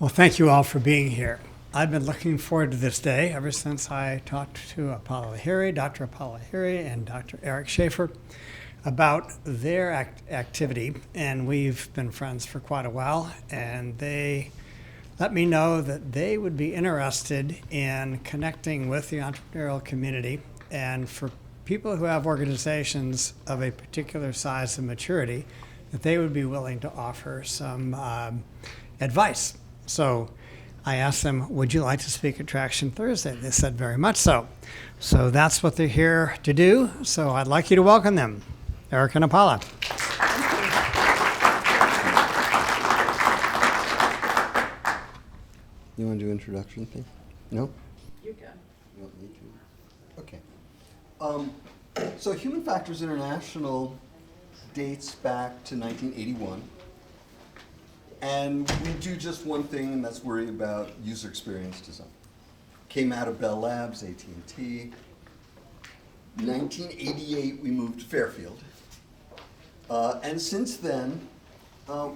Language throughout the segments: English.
Well, thank you all for being here. I've been looking forward to this day ever since I talked to Apala Lahiri, Dr. Apala Lahiri, and Dr. Eric Schaffer about their activity, and we've been friends for quite a while, and they let me know that they would be interested in connecting with the entrepreneurial community, and for people who have organizations of a particular size and maturity, that they would be willing to offer some advice. So I asked them, would you like to speak at Traction Thursday? They said very much so. So that's what they're here to do. So I'd like you to welcome them, Eric and Apala. You want to do introduction thing? No? You can. You don't need to. Okay. So Human Factors International dates back to 1981. And we do just one thing, and that's worry about user experience design. Came out of Bell Labs, AT&T. 1988, we moved to Fairfield. And since then,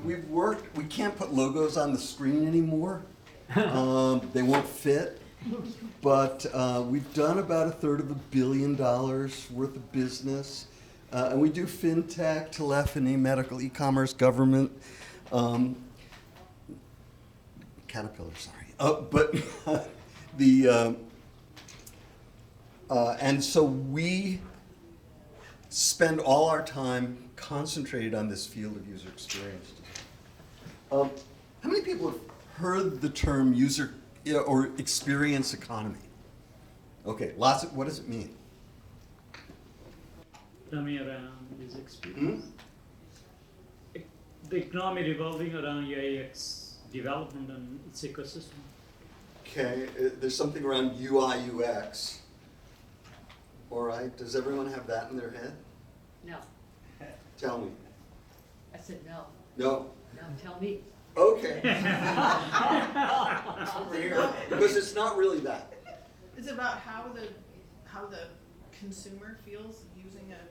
we've worked, we can't put logos on the screen anymore. They won't fit. But we've done about $1/3 billion worth of business. And we do fintech, telephony, medical, e-commerce, government. Caterpillar, sorry. But and so we spend all our time concentrated on this field of user experience. How many people have heard the term user or experience economy? Okay, lots of, what does it mean? Tell me around user experience. The economy revolving around UX development and its ecosystem. Okay, there's something around UI, UX. All right, does everyone have that in their head? No. Tell me. I said no. No? No, tell me. Okay. Because it's not really that. It's about how the consumer feels using a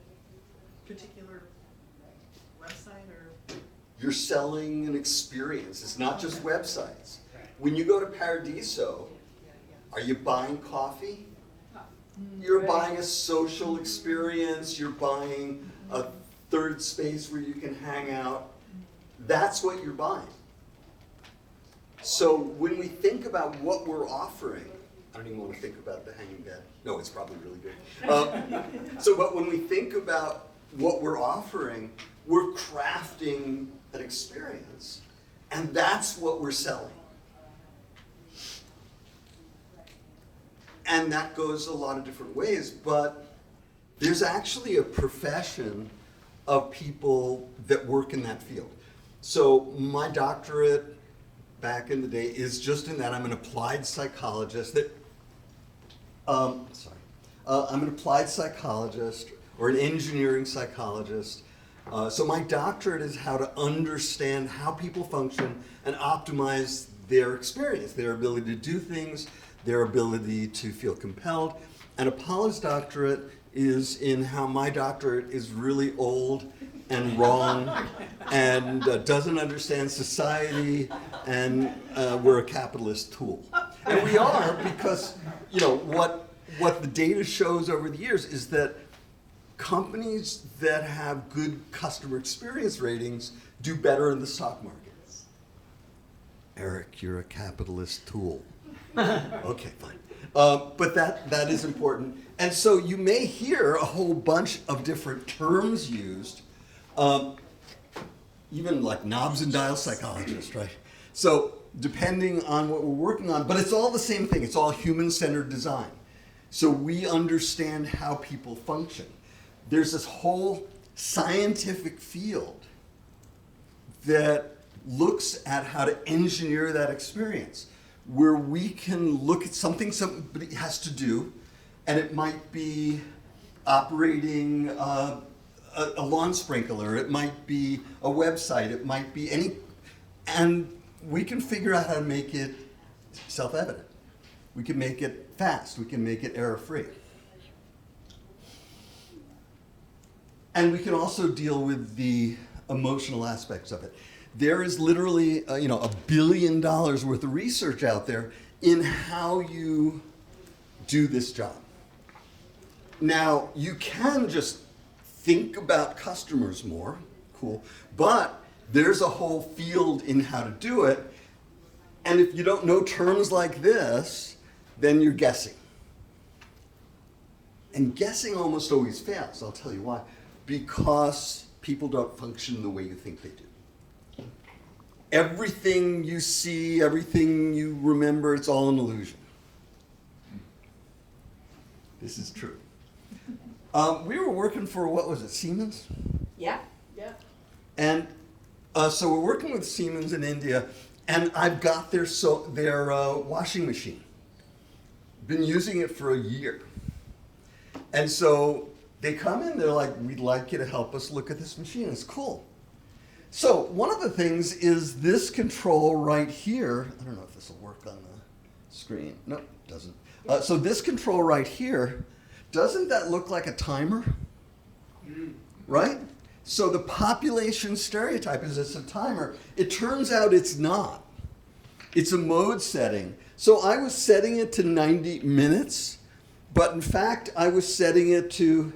particular website or. You're selling an experience. It's not just websites. When you go to Paradiso, are you buying coffee? You're buying a social experience. You're buying a third space where you can hang out. That's what you're buying. So when we think about what we're offering, I don't even want to think about the hanging bed. No, it's probably really good. But when we think about what we're offering, we're crafting an experience, and that's what we're selling. And that goes a lot of different ways, but there's actually a profession of people that work in that field. So my doctorate back in the day is just in that. I'm an applied psychologist I'm an applied psychologist or an engineering psychologist. So my doctorate is how to understand how people function and optimize their experience, their ability to do things, their ability to feel compelled. And Apala's doctorate is in how my doctorate is really old and wrong and doesn't understand society, and we're a capitalist tool. And we are, because what the data shows over the years is that companies that have good customer experience ratings do better in the stock market. Eric, you're a capitalist tool. Okay, fine. But that is important. And so you may hear a whole bunch of different terms used, even like knobs and dial psychologist, right? So depending on what we're working on, but it's all the same thing. It's all human-centered design. So we understand how people function. There's this whole scientific field that looks at how to engineer that experience, where we can look at something somebody has to do, and it might be operating a lawn sprinkler, it might be a website, it might be any, and we can figure out how to make it self-evident. We can make it fast, we can make it error-free. And we can also deal with the emotional aspects of it. there is literally, $1 billion worth of research out there in how you do this job. Now, you can just think about customers more, cool, but there's a whole field in how to do it, and if you don't know terms like this, then you're guessing. And guessing almost always fails, I'll tell you why. Because people don't function the way you think they do. Everything you see, everything you remember, it's all an illusion. This is true. We were working for, what was it, Siemens? Yeah. Yeah. And so we're working with Siemens in India, and I've got their washing machine. Been using it for a year. And so they come in, they're like, we'd like you to help us look at this machine. It's cool. So one of the things is this control right here. I don't know if this will work on the screen. No, it doesn't. So this control right here, doesn't that look like a timer? Right? So the population stereotype is it's a timer. It turns out it's not. It's a mode setting. So I was setting it to 90 minutes, but in fact I was setting it to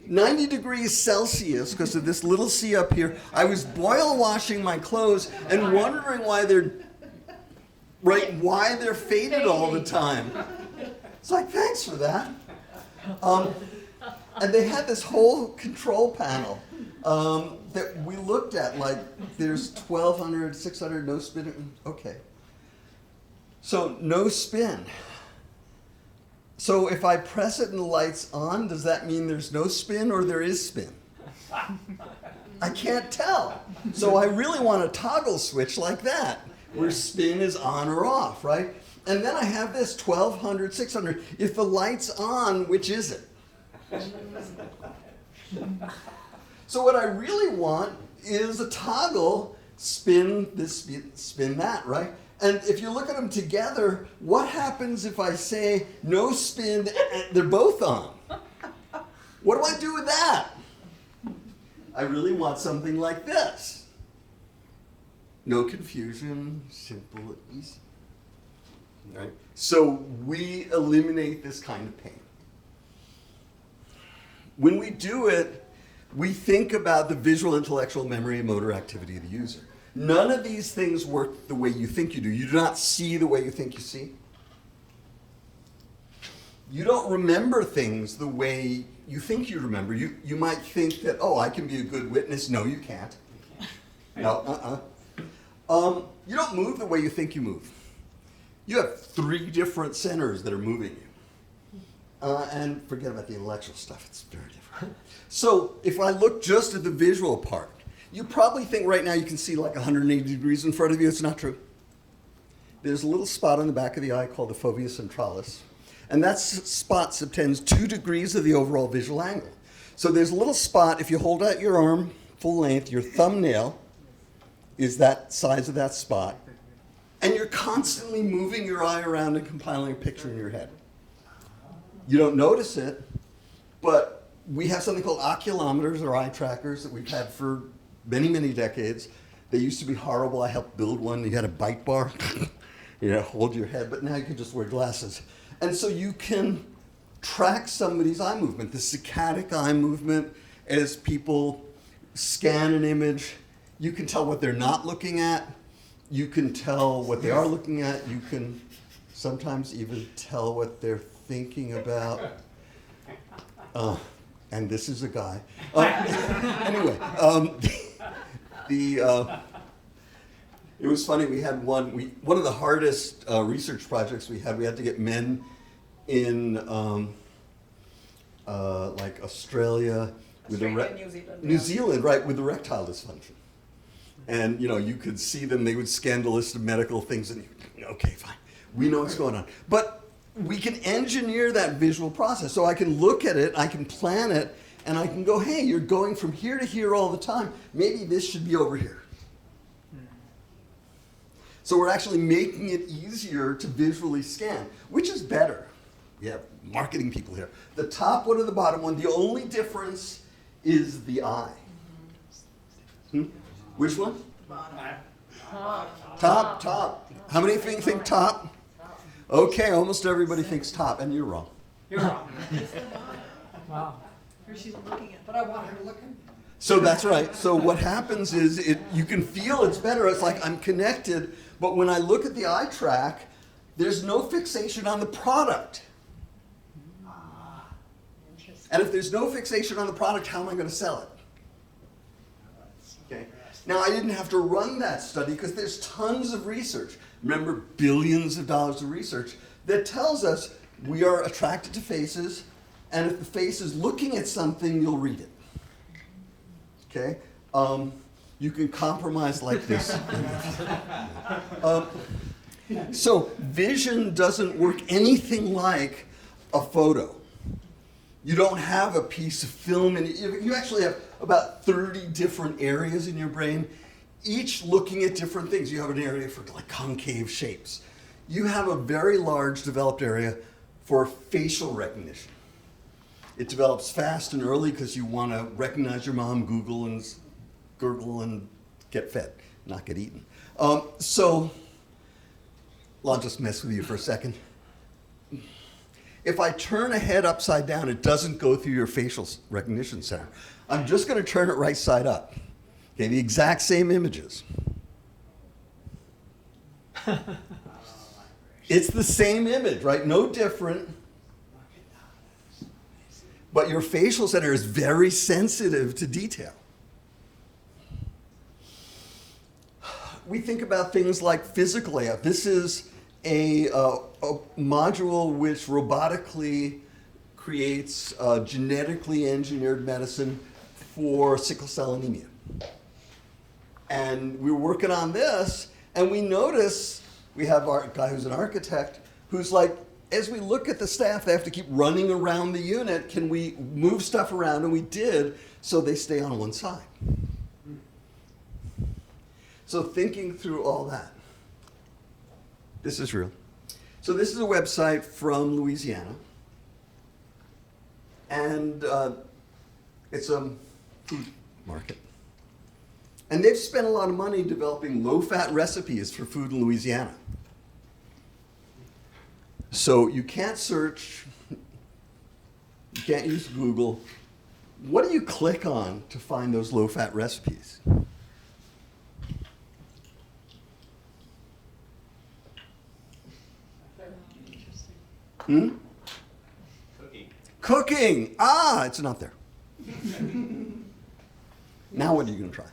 90 degrees Celsius because of this little C up here. I was boil washing my clothes and wondering why they're faded all the time. It's like, thanks for that. And they had this whole control panel that we looked at, like there's 1,200, 600 no spin. Okay. So no spin. So if I press it and the light's on, does that mean there's no spin or there is spin? I can't tell. So I really want a toggle switch like that, where spin is on or off, right? And then I have this 1,200, 600. If the light's on, which is it? So what I really want is a toggle, spin this, spin that, right? And if you look at them together, what happens if I say no spin and they're both on? What do I do with that? I really want something like this. No confusion, simple and easy. Right? So we eliminate this kind of pain. When we do it, we think about the visual, intellectual, memory, and motor activity of the user. None of these things work the way you think you do. You do not see the way you think you see. You don't remember things the way you think you remember. You might think that, oh, I can be a good witness. No, you can't. No, you don't move the way you think you move. You have 3 different centers that are moving you. And forget about the intellectual stuff. It's very different. So if I look just at the visual part, you probably think right now you can see like 180 degrees in front of you. It's not true. There's a little spot on the back of the eye called the fovea centralis. And that spot subtends 2 degrees of the overall visual angle. So there's a little spot, if you hold out your arm full length, your thumbnail is that size of that spot. And you're constantly moving your eye around and compiling a picture in your head. You don't notice it, but we have something called oculometers or eye trackers that we've had for many, many decades. They used to be horrible. I helped build one. You had a bite bar. Hold your head, but now you can just wear glasses. And so you can track somebody's eye movement, the saccadic eye movement, as people scan an image. You can tell what they're not looking at. You can tell what they are looking at. You can sometimes even tell what they're thinking about. And this is a guy. Anyway, it was funny. We had one of the hardest research projects we had to get men in like Australia with New Zealand, right, with erectile dysfunction. And you could see them. They would scan the list of medical things, and okay, fine, we know what's going on. But we can engineer that visual process. So I can look at it, I can plan it, and I can go, hey, you're going from here to here all the time. Maybe this should be over here. So we're actually making it easier to visually scan, which is better. We have marketing people here. The top one and the bottom one, the only difference is the eye. Which one? Bottom. Top. How many think top? Okay, almost everybody thinks top, and you're wrong. You're wrong. It's the bottom. Wow. Or she's looking at. But I want her to look in. So that's right. So what happens is you can feel it's better. It's like I'm connected, but when I look at the eye track, there's no fixation on the product. And if there's no fixation on the product, how am I going to sell it? Okay. Now, I didn't have to run that study because there's tons of research. Remember, billions of dollars of research that tells us we are attracted to faces, and if the face is looking at something, you'll read it. Okay? You can compromise like this. So vision doesn't work anything like a photo. You don't have a piece of film, and you actually have about 30 different areas in your brain, each looking at different things. You have an area for like concave shapes. You have a very large developed area for facial recognition. It develops fast and early because you want to recognize your mom, Google and gurgle and get fed, not get eaten. So I'll just mess with you for a second. If I turn a head upside down, it doesn't go through your facial recognition center. I'm just going to turn it right side up. Okay, the exact same images. It's the same image, right? No different. But your facial center is very sensitive to detail. We think about things like physical layout. This is a module which robotically creates genetically engineered medicine for sickle cell anemia. And we were working on this, and we notice we have our guy who's an architect who's like, as we look at the staff, they have to keep running around the unit. Can we move stuff around? And we did, so they stay on one side. So thinking through all that. This is real. So this is a website from Louisiana. And it's a food market. And they've spent a lot of money developing low-fat recipes for food in Louisiana. So you can't search, you can't use Google. What do you click on to find those low-fat recipes? Cooking. Cooking. Ah, it's not there. Now what are you going to try?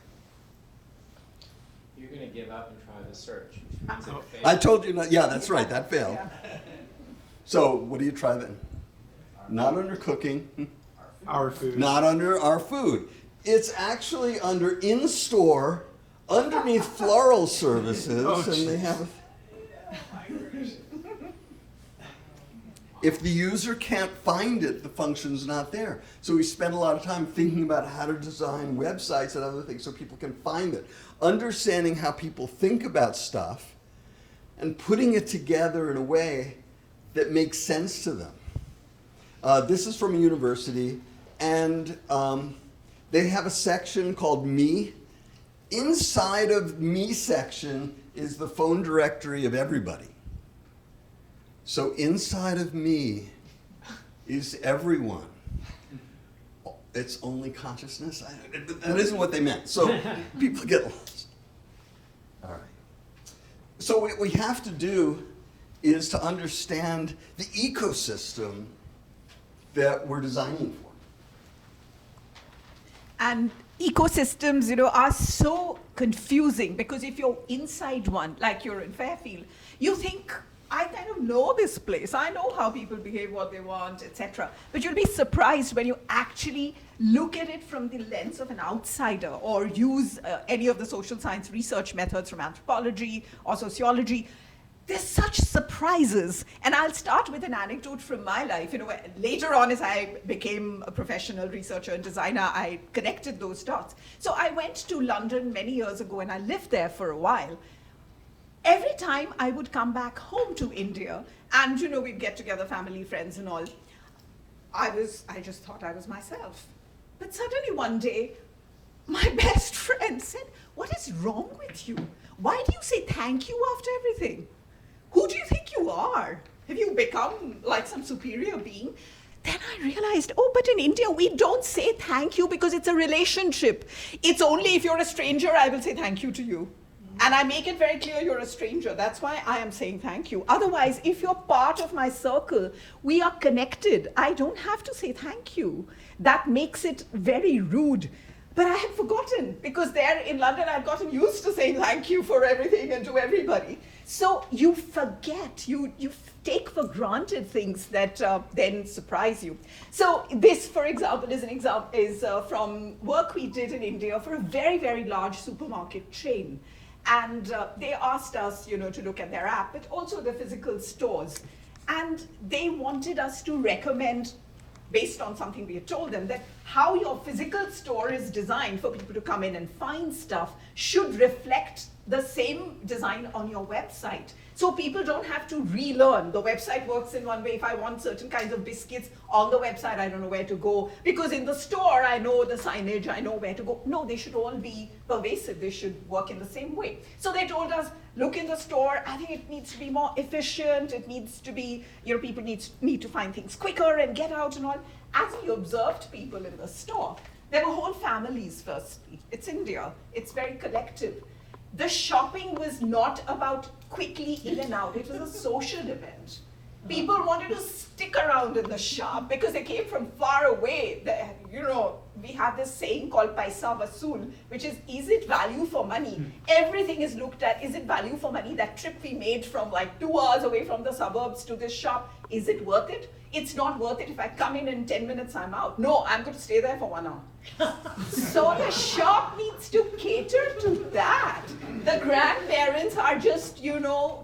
You're going to give up and try the search, which means it fails. I told you not. Yeah, that's right. That failed. So what do you try then? Not under cooking. Our food. Not under our food. It's actually under in-store, underneath floral services, and they have. If the user can't find it, the function's not there. So we spend a lot of time thinking about how to design websites and other things so people can find it. Understanding how people think about stuff and putting it together in a way that makes sense to them. This is from a university, and they have a section called Me. Inside of Me section is the phone directory of everybody. So inside of me is everyone. It's only consciousness? That isn't what they meant. So people get lost. All right. So what we have to do is to understand the ecosystem that we're designing for. And ecosystems, are so confusing because if you're inside one, like you're in Fairfield, you think, I kind of know this place. I know how people behave, what they want, etc. But you'll be surprised when you actually look at it from the lens of an outsider or use any of the social science research methods from anthropology or sociology. There's such surprises. And I'll start with an anecdote from my life. Later on, as I became a professional researcher and designer, I connected those dots. So I went to London many years ago, and I lived there for a while. Every time I would come back home to India, and we'd get together, family, friends and all, I just thought I was myself. But suddenly one day, my best friend said, "What is wrong with you? Why do you say thank you after everything? Who do you think you are? Have you become like some superior being?" Then I realized, oh, but in India, we don't say thank you because it's a relationship. It's only if you're a stranger, I will say thank you to you. And I make it very clear you're a stranger. That's why I am saying thank you. Otherwise, if you're part of my circle, we are connected. I don't have to say thank you. That makes it very rude. But I had forgotten, because there in London, I'd gotten used to saying thank you for everything and to everybody. So you forget, you take for granted things that then surprise you. So this, for example, is from work we did in India for a very, very large supermarket chain. And they asked us, to look at their app, but also the physical stores. And they wanted us to recommend, based on something we had told them, that how your physical store is designed for people to come in and find stuff should reflect the same design on your website. So people don't have to relearn. The website works in one way. If I want certain kinds of biscuits on the website, I don't know where to go. Because in the store, I know the signage, I know where to go. No, they should all be pervasive. They should work in the same way. So they told us, look in the store. I think it needs to be more efficient. It needs to be, people need to find things quicker and get out and all. As we observed people in the store, there were whole families, firstly. It's India. It's very collective. The shopping was not about quickly in and out. It was a social event. People wanted to stick around in the shop because they came from far away. We have this saying called paisa vasool, which is it value for money? Everything is looked at, is it value for money? That trip we made from like 2 hours away from the suburbs to this shop, is it worth it? It's not worth it. If I come in 10 minutes, I'm out. No, I'm going to stay there for 1 hour. So the shop needs to cater to that. The grandparents are just,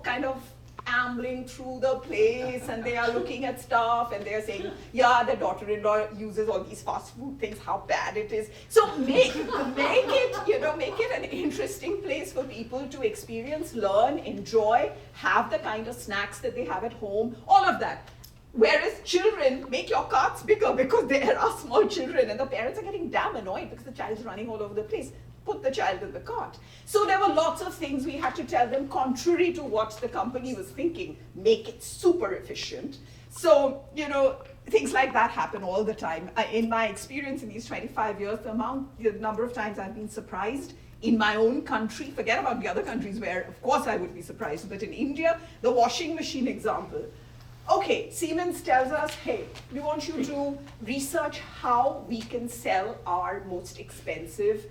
kind of ambling through the place, and they are looking at stuff, and they're saying, yeah, the daughter-in-law uses all these fast food things, how bad it is. So make it an interesting place for people to experience, learn, enjoy, have the kind of snacks that they have at home, all of that. Whereas children, make your carts bigger because there are small children and the parents are getting damn annoyed because the child's running all over the place. Put the child in the cart. So there were lots of things we had to tell them contrary to what the company was thinking. Make it super efficient. So, things like that happen all the time. In my experience in these 25 years, the number of times I've been surprised in my own country, forget about the other countries where, of course, I would be surprised, but in India, the washing machine example. Okay, Siemens tells us, hey, we want you to research how we can sell our most expensive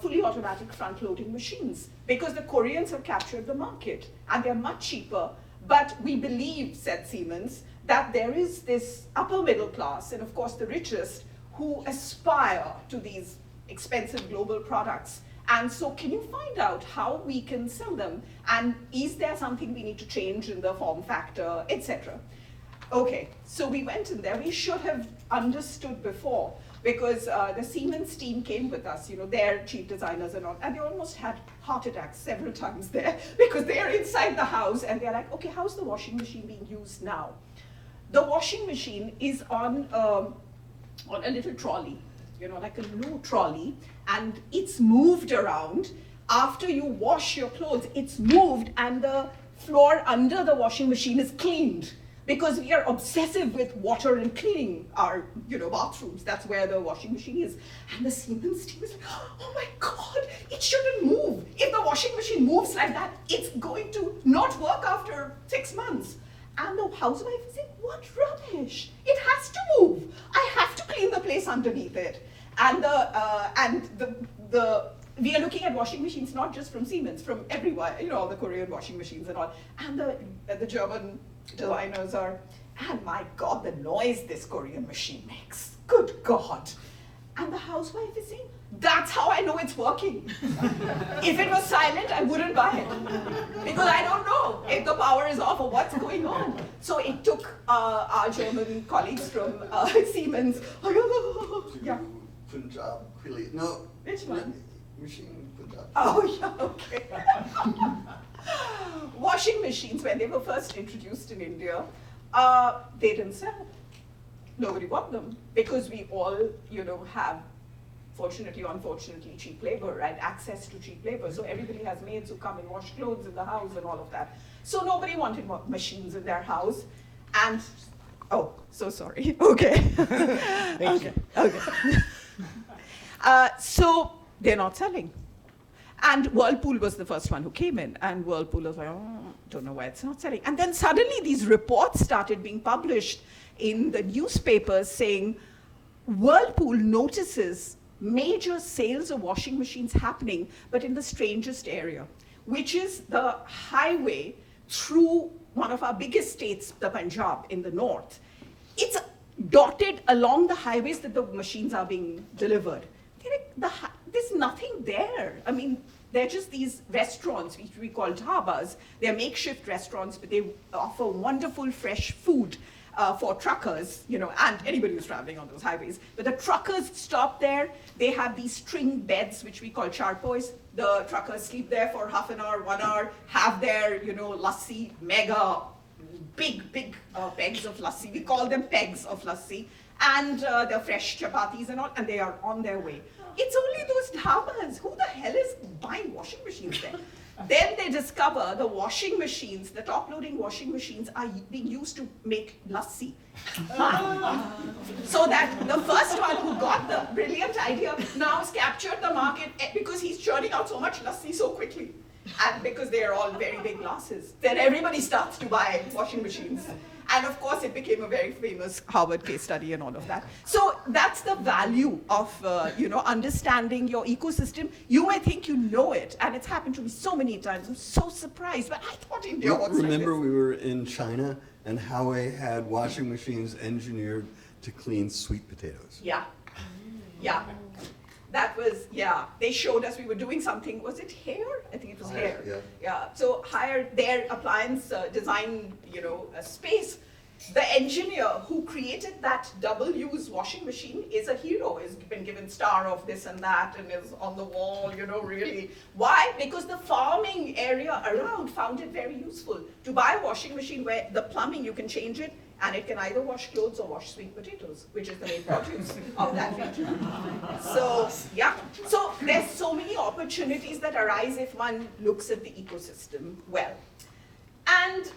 fully automatic front-loading machines, because the Koreans have captured the market and they're much cheaper. But we believe, said Siemens, that there is this upper middle class, and of course the richest, who aspire to these expensive global products. And so can you find out how we can sell them? And is there something we need to change in the form factor, etc.? Okay, so we went in there. We should have understood before, because the Siemens team came with us, their chief designers and all, and they almost had heart attacks several times there because they are inside the house and they're like, okay, how's the washing machine being used now? The washing machine is on a little trolley, like a new trolley, and it's moved around. After you wash your clothes, it's moved and the floor under the washing machine is cleaned. Because we are obsessive with water and cleaning our, bathrooms. That's where the washing machine is. And the Siemens team is like, oh my God, it shouldn't move. If the washing machine moves like that, it's going to not work after 6 months. And the housewife is saying, what rubbish? It has to move. I have to clean the place underneath it. And we are looking at washing machines not just from Siemens, from everywhere, all the Korean washing machines and all. And the German designers are, and my God, the noise this Korean machine makes. Good God. And the housewife is saying, that's how I know it's working. If it was silent, I wouldn't buy it. Because I don't know if the power is off or what's going on. So it took our German colleagues from Siemens. Yeah. Punjab, really. No. Which one? Machine Punjab. Oh, yeah, okay. Washing machines, when they were first introduced in India, they didn't sell. Nobody bought them because we all, have fortunately or unfortunately, cheap labor, right? Access to cheap labor. So everybody has maids who come and wash clothes in the house and all of that. So nobody wanted machines in their house. And, oh, so sorry. Okay. Okay. So they're not selling. And Whirlpool was the first one who came in, and Whirlpool was like, oh, don't know why it's not selling. And then suddenly these reports started being published in the newspapers saying, Whirlpool notices major sales of washing machines happening, but in the strangest area, which is the highway through one of our biggest states, the Punjab in the north. It's dotted along the highways that the machines are being delivered. There's nothing there. I mean, they're just these restaurants, which we call dhabas. They're makeshift restaurants, but they offer wonderful fresh food for truckers, you know, and anybody who's traveling on those highways. But the truckers stop there. They have these string beds, which we call charpoys. The truckers sleep there for half an hour, 1 hour, have their, you know, lassi, mega, big pegs of lassi. We call them pegs of lassi. And the fresh chapatis and all, and they are on their way. It's only those dhabas. Who the hell is buying washing machines there? Then they discover the washing machines, the top-loading washing machines are being used to make lassi. So that the first one who got the brilliant idea now has captured the market because he's churning out so much lassi so quickly. And because they are all very big glasses, then everybody starts to buy washing machines. And of course, it became a very famous Harvard case study and all of that. So that's the value of understanding your ecosystem. You may think you know it, and it's happened to me so many times. I'm so surprised, but I thought India was Remember like we were in China and Huawei had washing machines engineered to clean sweet potatoes. Yeah. That was, they showed us we were doing something. Was it hair? I think it was hair. Yeah. So their appliance design, space. The engineer who created that double-use washing machine is a hero. Has been given star of this and that, and is on the wall. Really. Why? Because the farming area around found it very useful to buy a washing machine where the plumbing you can change it, and it can either wash clothes or wash sweet potatoes, which is the main produce of that region. So there's so many opportunities that arise if one looks at the ecosystem well. And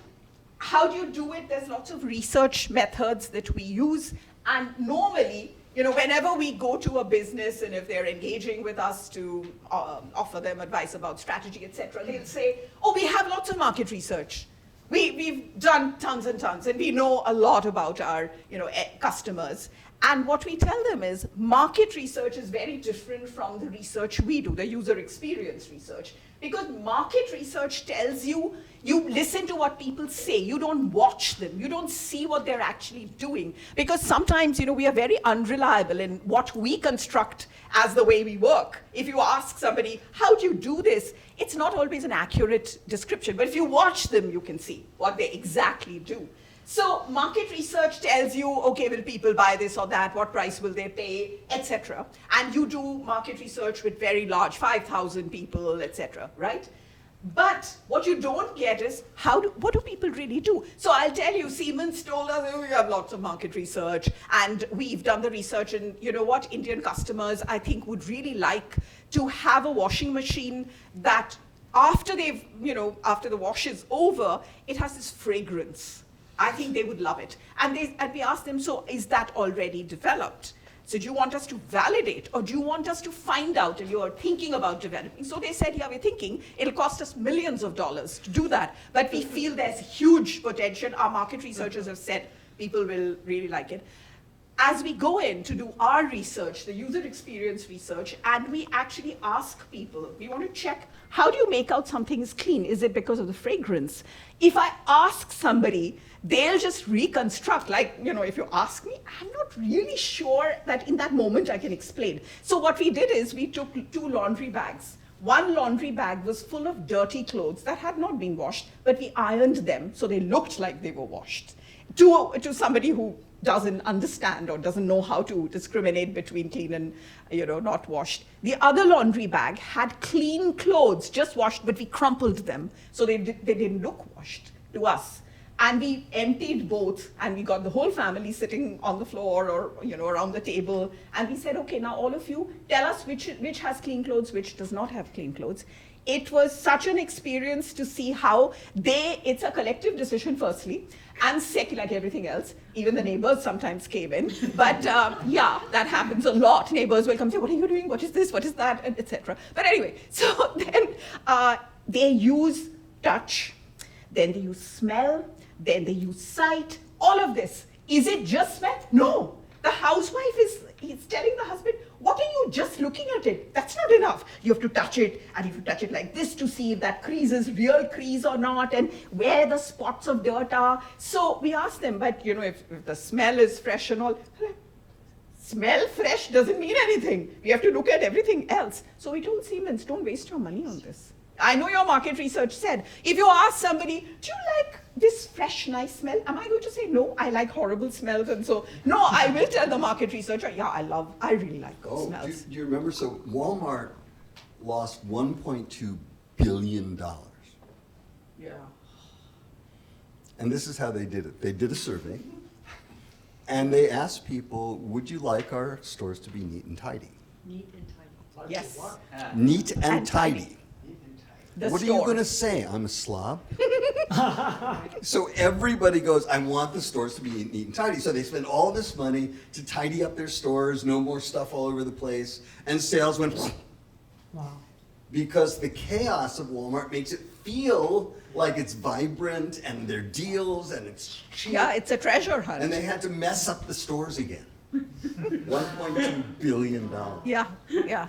how do you do it? There's lots of research methods that we use, and normally, whenever we go to a business and if they're engaging with us to offer them advice about strategy, etc., they'll say, oh, we have lots of market research. We've done tons and tons, and we know a lot about our customers. And what we tell them is market research is very different from the research we do, the user experience research. Because market research tells you listen to what people say. You don't watch them. You don't see what they're actually doing. Because sometimes, we are very unreliable in what we construct as the way we work. If you ask somebody, how do you do this? It's not always an accurate description. But if you watch them, you can see what they exactly do. So market research tells you, okay, will people buy this or that? What price will they pay, etc. And you do market research with very large, 5,000 people, etc. Right? But what you don't get is what do people really do? So I'll tell you, Siemens told us we have lots of market research, and we've done the research, and you know what? Indian customers, I think, would really like to have a washing machine that after the wash is over, it has this fragrance. I think they would love it. And we asked them, so is that already developed? So do you want us to validate, or do you want us to find out if you are thinking about developing? So they said, yeah, we're thinking. It'll cost us millions of dollars to do that. But we feel there's huge potential. Our market researchers have said people will really like it. As we go in to do our research, the user experience research, and we actually ask people, we want to check, how do you make out something is clean? Is it because of the fragrance? If I ask somebody, they'll just reconstruct. Like, if you ask me, I'm not really sure that in that moment I can explain. So what we did is we took 2 laundry bags. One laundry bag was full of dirty clothes that had not been washed, but we ironed them so they looked like they were washed. To somebody who doesn't understand or doesn't know how to discriminate between clean and not washed. The other laundry bag had clean clothes, just washed, but we crumpled them, so they didn't look washed to us. And we emptied both, and we got the whole family sitting on the floor or around the table, and we said, okay, now all of you tell us which has clean clothes, which does not have clean clothes. It was such an experience to see how it's a collective decision firstly, and second, like everything else, even the neighbors sometimes came in. But yeah, that happens a lot. Neighbors will come say, what are you doing? What is this? What is that? Etc. But anyway, so then they use touch, then they use smell, then they use sight, all of this. Is it just smell? No. The housewife is telling the husband, what are you just looking at it? That's not enough. You have to touch it, and you have to touch it like this to see if that crease is real crease or not, and where the spots of dirt are. So we asked them, but if the smell is fresh and all, smell fresh doesn't mean anything. We have to look at everything else. So we told Siemens, don't waste your money on this. I know your market research said, if you ask somebody, do you like this fresh, nice smell? Am I going to say, no, I like horrible smells? And so, no, I will tell the market researcher, yeah, I really like good smells. Do you remember? So Walmart lost $1.2 billion. Yeah. And this is how they did it. They did a survey, and they asked people, would you like our stores to be neat and tidy? Neat and tidy. Yes. Neat and And tidy. tidy. The What are store. you going to say? I'm a slob? So everybody goes, I want the stores to be neat and tidy. So they spend all this money to tidy up their stores, no more stuff all over the place, and sales went Wow. because the chaos of Walmart makes it feel like it's vibrant and there are deals and it's cheap. Yeah, it's a treasure hunt. And they had to mess up the stores again. $1.2 billion. Yeah, yeah.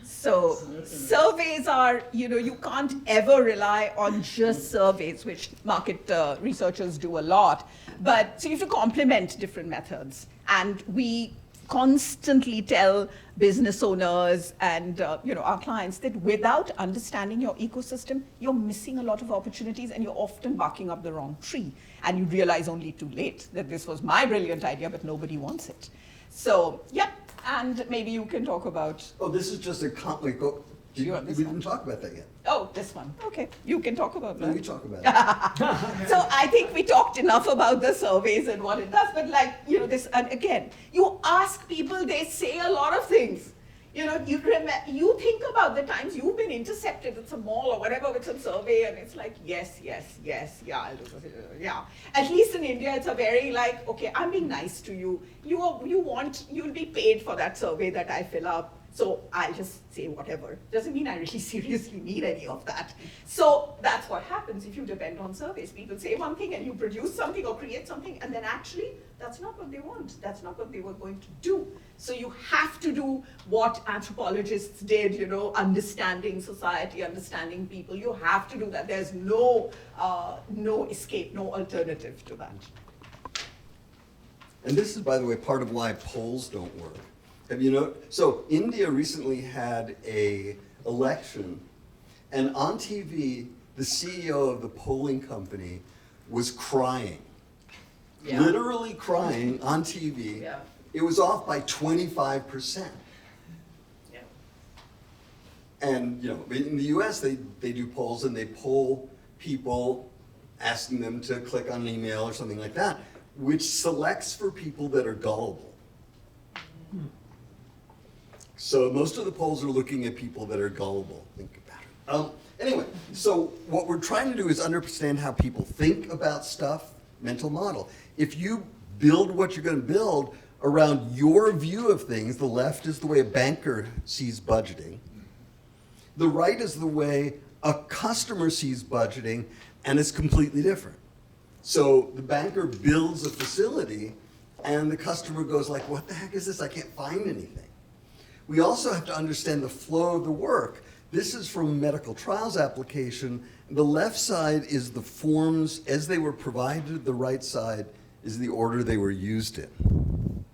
So surveys are, you can't ever rely on just surveys, which market researchers do a lot. But so you have to complement different methods. And we constantly tell business owners and our clients that without understanding your ecosystem, you're missing a lot of opportunities, and you're often barking up the wrong tree. And you realize only too late that this was my brilliant idea, but nobody wants it. So, yeah. And maybe you can talk about, Oh, this is just a we Sure, this didn't one. talk about that yet. oh, this one. Okay, you can talk about No, we that. talk about it. So I think we talked enough about the surveys and what it does, but this, and again, you ask people, they say a lot of things. You think about the times you've been intercepted at some mall or whatever with some survey, and it's like, yes, yeah, I'll do it, yeah. At least in India, it's a very okay, I'm being nice to you. You'll be paid for that survey that I fill up. So I'll just say whatever. Doesn't mean I really seriously need any of that. So that's what happens if you depend on surveys. People say one thing and you produce something or create something, and then actually that's not what they want. That's not what they were going to do. So you have to do what anthropologists did, understanding society, understanding people. You have to do that. There's no escape, no alternative to that. And this is, by the way, part of why polls don't work. Have you know? So India recently had a election, and on TV, the CEO of the polling company was crying, Yeah. literally crying on TV. Yeah. It was off by 25%. Yeah. And in the U.S., they do polls, and they poll people, asking them to click on an email or something like that, which selects for people that are gullible. So most of the polls are looking at people that are gullible. Think about it. Anyway, so what we're trying to do is understand how people think about stuff, mental model. If you build what you're going to build around your view of things, the left is the way a banker sees budgeting. The right is the way a customer sees budgeting, and it's completely different. So the banker builds a facility, and the customer goes like, what the heck is this? I can't find anything. We also have to understand the flow of the work. This is from a medical trials application. The left side is the forms as they were provided. The right side is the order they were used in.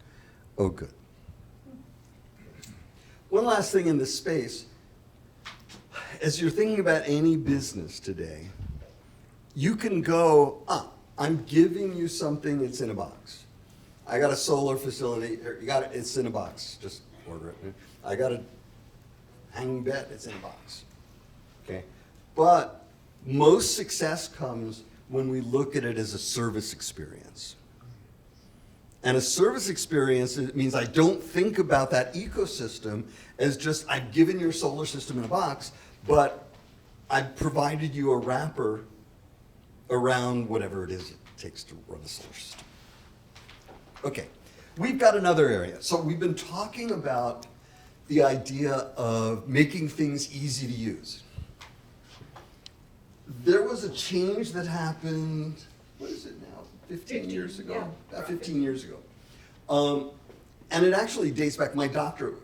Oh, good. One last thing in this space. As you're thinking about any business today, you can go, I'm giving you something, it's in a box. I got a solar facility, you got it, it's in a box, just order it. I got a hanging bed, it's in a box. Okay? But most success comes when we look at it as a service experience. And a service experience, it means I don't think about that ecosystem as just, I've given your solar system in a box, but I've provided you a wrapper around whatever it is it takes to run a solar system. Okay, we've got another area. So we've been talking about the idea of making things easy to use. There was a change that happened, what is it now, 15 years ago? yeah. About 15 years ago. And it actually dates back, my doctorate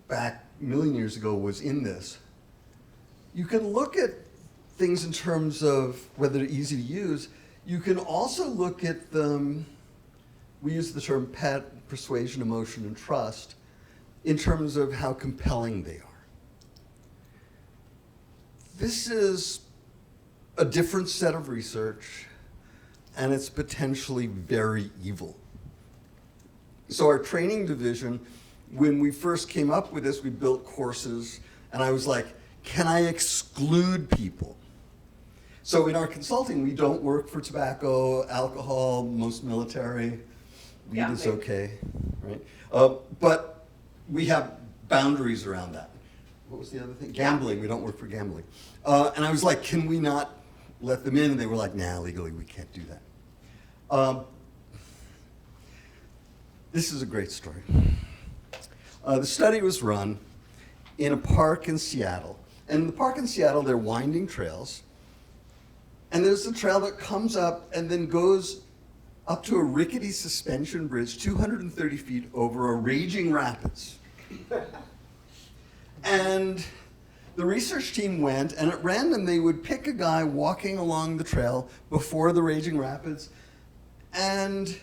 back a million years ago was in this. You can look at things in terms of whether they're easy to use. You can also look at them, we use the term PET, persuasion, emotion, and trust, in terms of how compelling they are. This is a different set of research, and it's potentially very evil. So our training division, when we first came up with this, we built courses, and I was like, can I exclude people? So in our consulting, we don't work for tobacco, alcohol, most military. Weed Yeah. is okay, right? But we have boundaries around that. What was the other thing? Gambling, we don't work for gambling. And I was like, can we not let them in? And they were like, nah, legally we can't do that. This is a great story. The study was run in a park in Seattle. And in the park in Seattle, there are winding trails. And there's a trail that comes up and then goes up to a rickety suspension bridge 230 feet over a raging rapids. And the research team went, and at random they would pick a guy walking along the trail before the raging rapids, and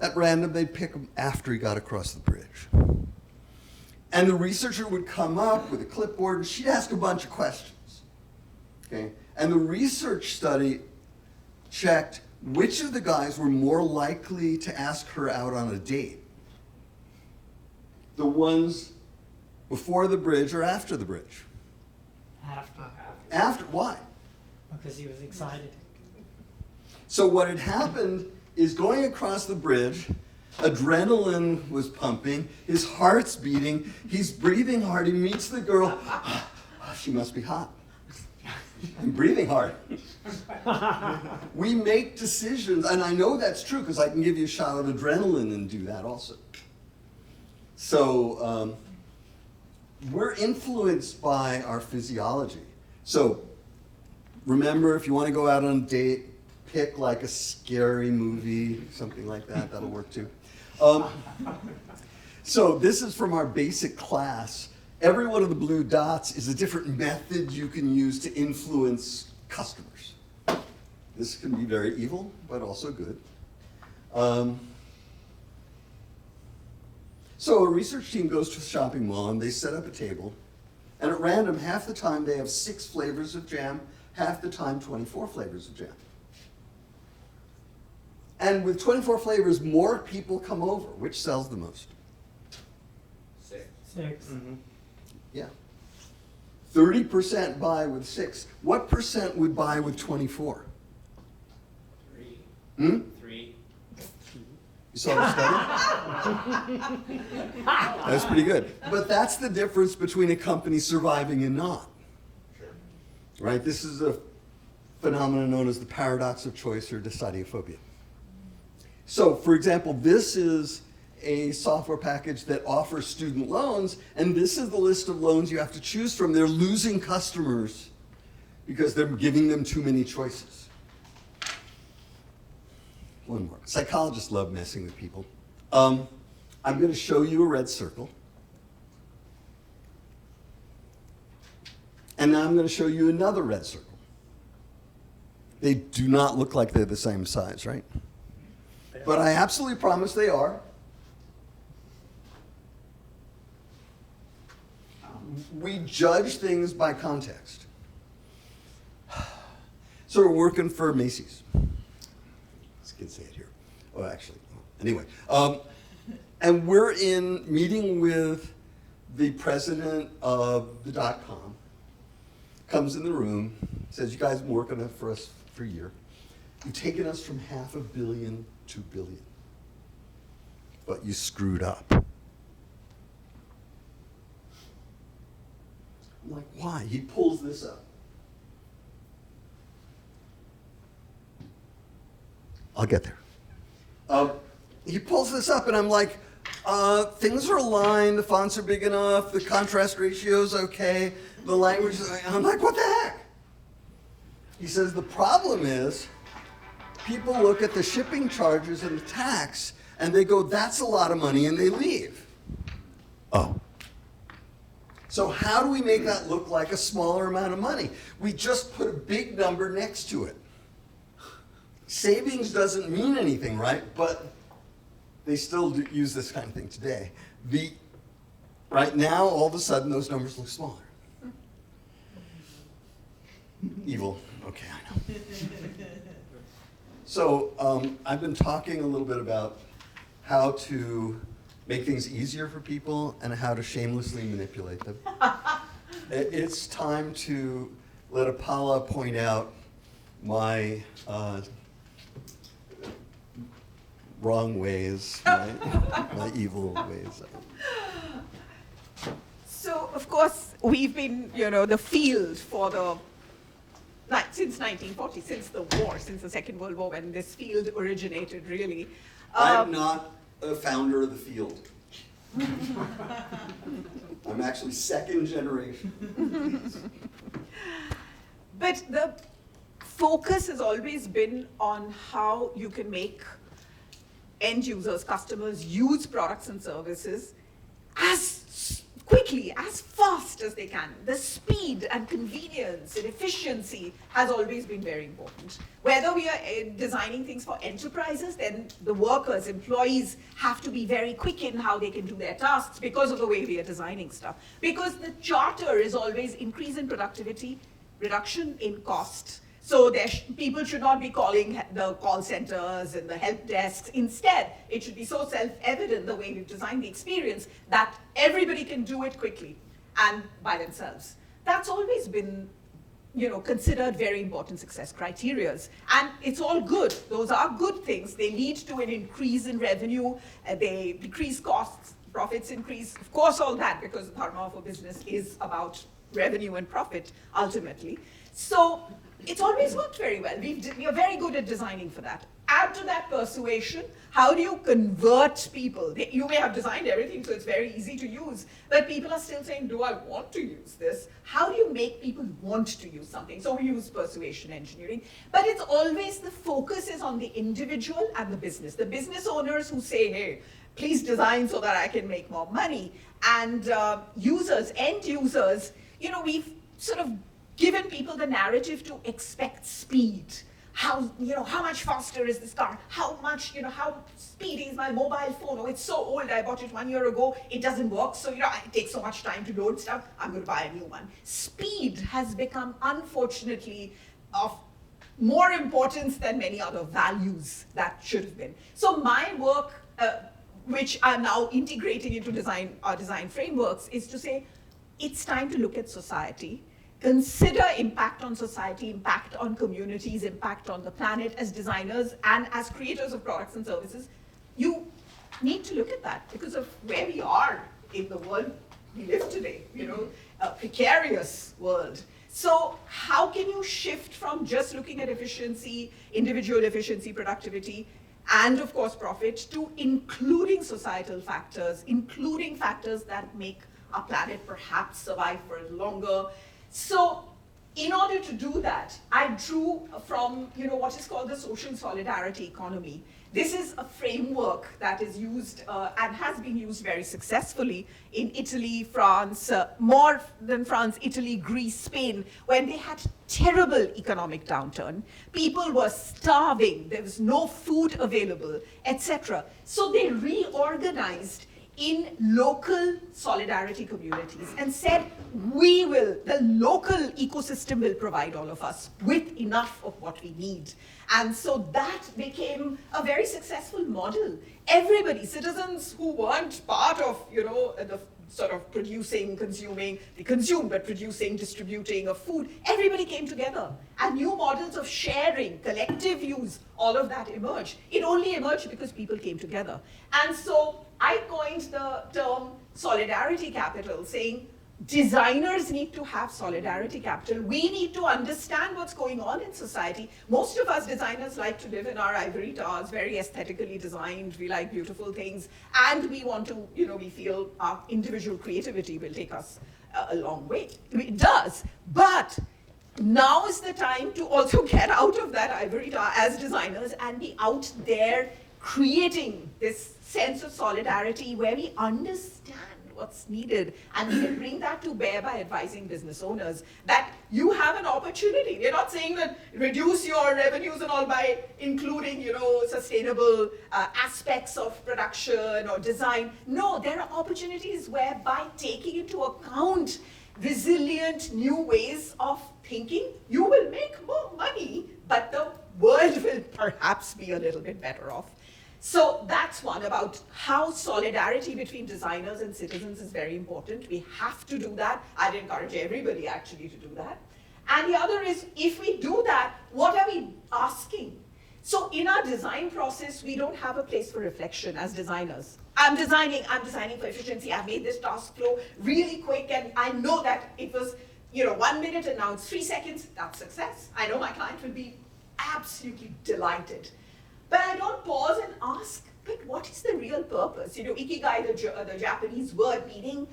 at random they'd pick him after he got across the bridge. And the researcher would come up with a clipboard and she'd ask a bunch of questions. Okay? And the research study checked which of the guys were more likely to ask her out on a date. The ones before the bridge or after the bridge? After, After, why? because he was excited. So what had happened is going across the bridge, adrenaline was pumping, his heart's beating, he's breathing hard, he meets the girl, she must be hot. I'm breathing hard. We make decisions, and I know that's true because I can give you a shot of adrenaline and do that also. So we're influenced by our physiology. So remember, if you want to go out on a date, pick like a scary movie, something like that, that'll work too. So this is from our basic class. Every one of the blue dots is a different method you can use to influence customers. This can be very evil, but also good. So a research team goes to a shopping mall and they set up a table, and at random, half the time they have 6 flavors of jam, half the time 24 flavors of jam. And with 24 flavors, more people come over. Which sells the most? 6. 6. Yeah. 30% buy with 6. What percent would buy with 24? 3. Hmm? 3. You saw the study? That's pretty good. But that's the difference between a company surviving and not. Sure. Right? This is a phenomenon known as the paradox of choice or decidiophobia. So, for example, this is a software package that offers student loans, and this is the list of loans you have to choose from. They're losing customers because they're giving them too many choices. One more. Psychologists love messing with people. I'm going to show you a red circle. And now I'm going to show you another red circle. They do not look like they're the same size, right? But I absolutely promise they are. We judge things by context. So we're working for Macy's. I can say it here. Oh, actually, anyway. And we're in meeting with the president of the .com. Comes in the room, says, you guys have been working for us for a year. You've taken us from 500 million to billion. But you screwed up. I'm like, why? He pulls this up. I'll get there. He pulls this up, and I'm like, things are aligned, the fonts are big enough, the contrast ratio's okay, the language is, I'm like, what the heck? He says, the problem is, people look at the shipping charges and the tax, and they go, that's a lot of money, and they leave. Oh. So how do we make that look like a smaller amount of money? We just put a big number next to it. Savings doesn't mean anything, right? But they still do use this kind of thing today. Right now, all of a sudden, those numbers look smaller. Evil. Okay, I know. So I've been talking a little bit about how to make things easier for people and how to shamelessly manipulate them. It's time to let Apala point out my wrong ways, my evil ways. So, of course, we've been, the field for since 1940, since the war, since the Second World War, when this field originated, really. I'm not a founder of the field. I'm actually second generation. But the focus has always been on how you can make end users, customers, use products and services as quickly, as fast as they can. The speed and convenience and efficiency has always been very important. Whether we are designing things for enterprises, then the workers, employees have to be very quick in how they can do their tasks because of the way we are designing stuff. Because the charter is always increase in productivity, reduction in cost. So people should not be calling the call centers and the help desks. Instead, it should be so self-evident the way we've designed the experience that everybody can do it quickly and by themselves. That's always been, considered very important success criteria. And it's all good. Those are good things. They lead to an increase in revenue. They decrease costs, profits increase. Of course, all that, because the dharma of a business is about revenue and profit, ultimately. So it's always worked very well. We are very good at designing for that. Add to that persuasion. How do you convert people? You may have designed everything so it's very easy to use, but people are still saying, do I want to use this? How do you make people want to use something? So we use persuasion engineering, but it's always the focus is on the individual and the business. The business owners who say, hey, please design so that I can make more money. And users, end users, we've sort of given people the narrative to expect speed. How much faster is this car? How speedy is my mobile phone? Oh, it's so old, I bought it 1 year ago, it doesn't work, so, it takes so much time to load stuff, I'm going to buy a new one. Speed has become, unfortunately, of more importance than many other values that should have been. So my work, which I'm now integrating into our design frameworks, is to say, it's time to look at society, consider impact on society, impact on communities, impact on the planet as designers and as creators of products and services. You need to look at that because of where we are in the world we live today, a precarious world. So how can you shift from just looking at efficiency, individual efficiency, productivity, and of course profit, to including societal factors, including factors that make our planet perhaps survive for longer. So in order to do that, I drew from what is called the social solidarity economy. This is a framework that is used and has been used very successfully in Italy, France, more than France, Italy, Greece, Spain, when they had terrible economic downturn. People were starving, there was no food available, etc. So they reorganized in local solidarity communities and said, the local ecosystem will provide all of us with enough of what we need. And so that became a very successful model. Everybody, citizens who weren't part of, sort of producing, consuming, they consumed, but producing, distributing of food, everybody came together. And new models of sharing, collective use, all of that emerged. It only emerged because people came together. And so I coined the term solidarity capital, saying designers need to have solidarity capital. We need to understand what's going on in society. Most of us designers like to live in our ivory towers, very aesthetically designed. We like beautiful things. And we want to, we feel our individual creativity will take us a long way. It does. But now is the time to also get out of that ivory tower as designers and be out there creating this sense of solidarity where we understand what's needed, and we can bring that to bear by advising business owners that you have an opportunity. We're not saying that reduce your revenues and all by including, sustainable aspects of production or design. No, there are opportunities where by taking into account resilient new ways of thinking, you will make more money, but the world will perhaps be a little bit better off. So that's one about how solidarity between designers and citizens is very important. We have to do that. I'd encourage everybody actually to do that. And the other is, if we do that, what are we asking? So in our design process, we don't have a place for reflection as designers. I'm designing for efficiency. I've made this task flow really quick, and I know that it was 1 minute and now it's 3 seconds. That's success. I know my client will be absolutely delighted. But I don't pause and ask, but what is the real purpose? Ikigai, the Japanese word meaning,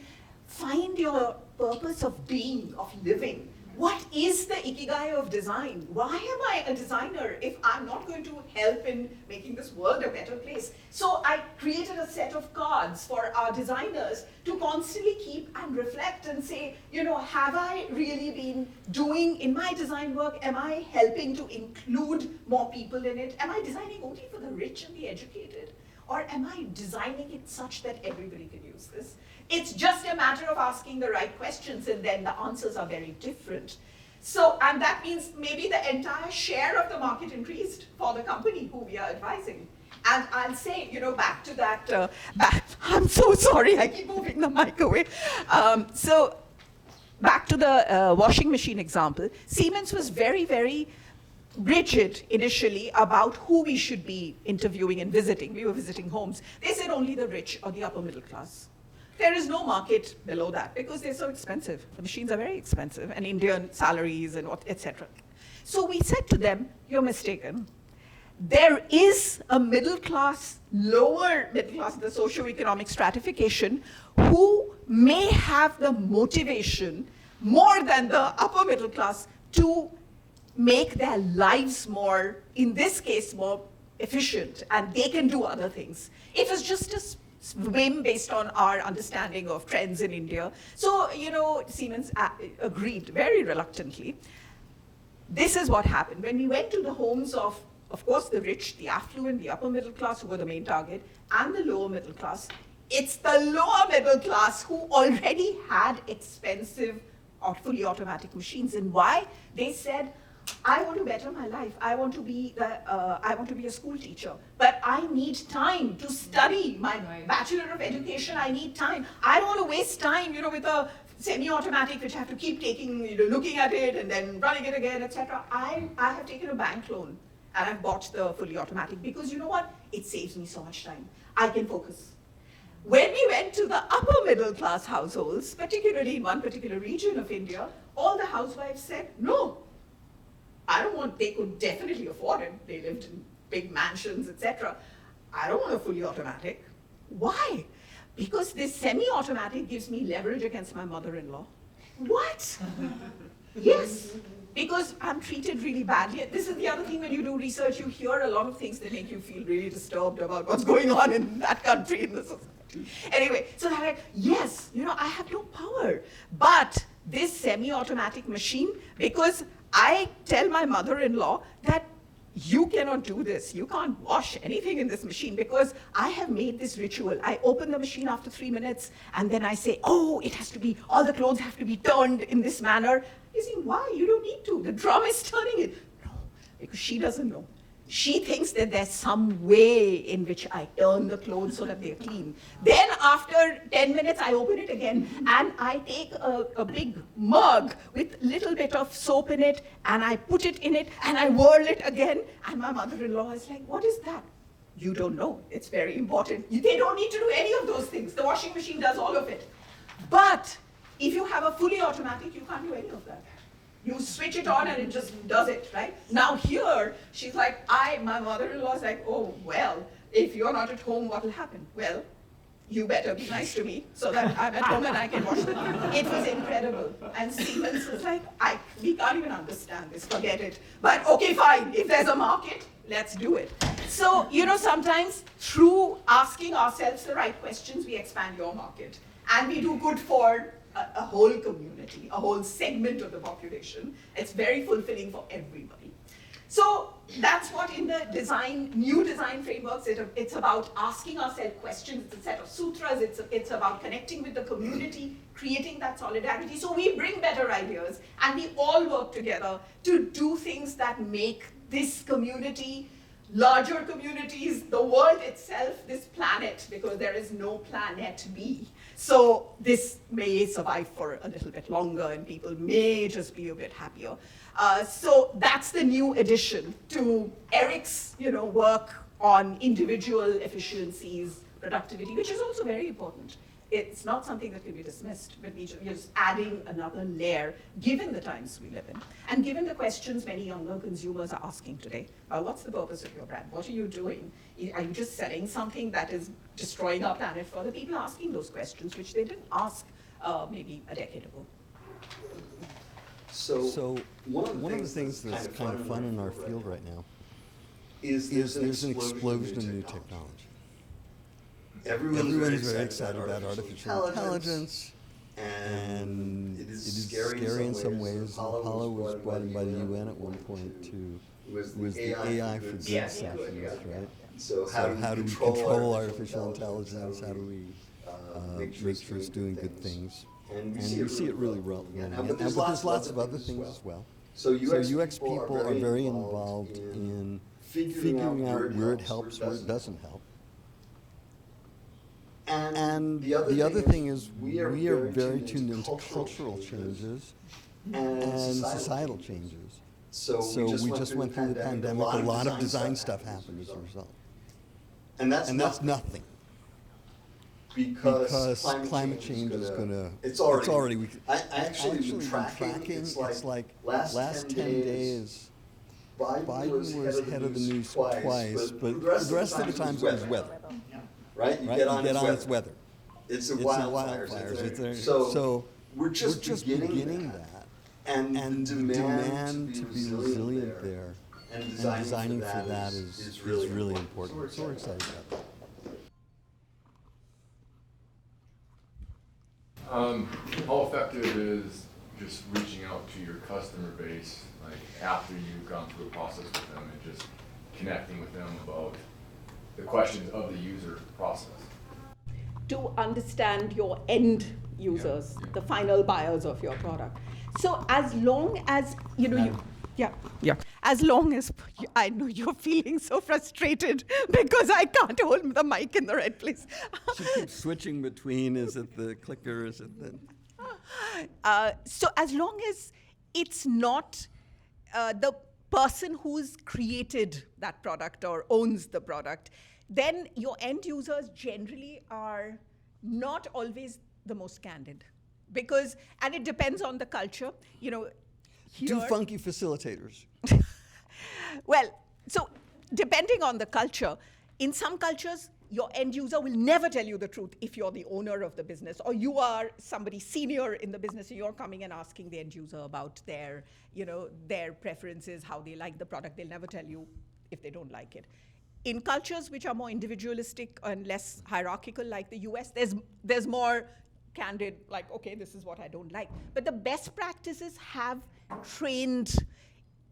find your purpose of being, of living. What is the Ikigai of design? Why am I a designer if I'm not going to help in making this world a better place? So I created a set of cards for our designers to constantly keep and reflect and say, have I really been doing in my design work, am I helping to include more people in it? Am I designing only for the rich and the educated? Or am I designing it such that everybody can use this? It's just a matter of asking the right questions, and then the answers are very different. So, and that means maybe the entire share of the market increased for the company who we are advising. And I'll say, back to that, I'm so sorry, I keep moving the mic away. So back to the washing machine example, Siemens was very, very rigid initially about who we should be interviewing and visiting. We were visiting homes. They said only the rich or the upper middle class. There is no market below that because they're so expensive. The machines are very expensive, and Indian salaries and etc. So we said to them, you're mistaken. There is a middle class, lower middle class, the socioeconomic stratification, who may have the motivation more than the upper middle class to make their lives more, in this case, more efficient, and they can do other things. It was just a whim based on our understanding of trends in India. So, Siemens agreed very reluctantly. This is what happened. When we went to the homes of course, the rich, the affluent, the upper middle class, who were the main target, and the lower middle class, it's the lower middle class who already had expensive or fully automatic machines. And why? They said, I want to better my life. I want to be a school teacher, but I need time to study my Bachelor of Education. I need time. I don't want to waste time, with a semi-automatic, which I have to keep taking, looking at it and then running it again, etc. I have taken a bank loan and I've bought the fully automatic because you know what? It saves me so much time. I can focus. When we went to the upper middle class households, particularly in one particular region of India, all the housewives said, no. I don't want, they could definitely afford it. They lived in big mansions, etc. I don't want a fully automatic. Why? Because this semi-automatic gives me leverage against my mother-in-law. What? Yes, because I'm treated really badly. This is the other thing when you do research, you hear a lot of things that make you feel really disturbed about what's going on in that country, in the society. Anyway, so they're like, yes, I have no power. But this semi-automatic machine, because I tell my mother-in-law that you cannot do this. You can't wash anything in this machine because I have made this ritual. I open the machine after 3 minutes and then I say, oh, it has to be, all the clothes have to be turned in this manner. You see, why? You don't need to. The drum is turning it. No, because she doesn't know. She thinks that there's some way in which I turn the clothes so that they're clean. Then after 10 minutes, I open it again and I take a big mug with little bit of soap in it and I put it in it and I whirl it again. And my mother-in-law is like, what is that? You don't know. It's very important. They don't need to do any of those things. The washing machine does all of it. But if you have a fully automatic, you can't do any of that. You switch it on and it just does it, right? Now here, she's like, my mother-in-law is like, oh, well, if you're not at home, what will happen? Well, you better be nice to me so that I'm at home and I can wash them. It was incredible. And Siemens was like, we can't even understand this, forget it. But okay, fine, if there's a market, let's do it. So, sometimes through asking ourselves the right questions, we expand your market. And we do good for a whole community, a whole segment of the population. It's very fulfilling for everybody. So that's what in the new design frameworks, it's about asking ourselves questions. It's a set of sutras. It's about connecting with the community, creating that solidarity. So we bring better ideas and we all work together to do things that make this community, larger communities, the world itself, this planet, because there is no planet B. So this may survive for a little bit longer and people may just be a bit happier. So that's the new addition to Eric's work on individual efficiencies, productivity, which is also very important. It's not something that can be dismissed, but we're just adding another layer, given the times we live in, and given the questions many younger consumers are asking today. What's the purpose of your brand? What are you doing? Are you just selling something that is destroying our planet for the people asking those questions, which they didn't ask maybe a decade ago? So one of the things that's kind of fun in our field right now is there's an explosion of new technology. Everyone's very excited about artificial intelligence, and it is scary in some ways. Apollo was brought in by the UN at one point to was the AI for good sessions, right? So how do we control artificial intelligence? How do we make sure it's doing good things? And we see it really well. But there's lots of other things as well. So UX people are very involved in figuring out where it helps, where it doesn't help. And the other thing is we are very tuned into cultural changes and societal changes. So we just went through the pandemic. A lot of design stuff happened as a result. And that's nothing. Because climate change is going to, it's already I actually been tracking, it's like last 10 days, Biden was head of the news twice, but the rest of the time it was weather. Right? You get on its weather. It's the wildfires. So we're just beginning that. And the demand to be resilient there and designing for that is really important. So we're excited about that. How effective is just reaching out to your customer base, like after you've gone through a process with them and just connecting with them about the questions of the user process? To understand your end users, the final buyers of your product. So as long as, as long as, I know you're feeling so frustrated because I can't hold the mic in the right place. She keeps switching between, is it the clicker, is it the... So as long as it's not the person who's created that product or owns the product, then your end users generally are not always the most candid. And it depends on the culture, Do funky facilitators. Well, so depending on the culture, in some cultures, your end user will never tell you the truth if you're the owner of the business or you are somebody senior in the business and you're coming and asking the end user about their preferences, how they like the product. They'll never tell you if they don't like it. In cultures which are more individualistic and less hierarchical, like the US, there's more candid, like, okay, this is what I don't like. But the best practices have trained,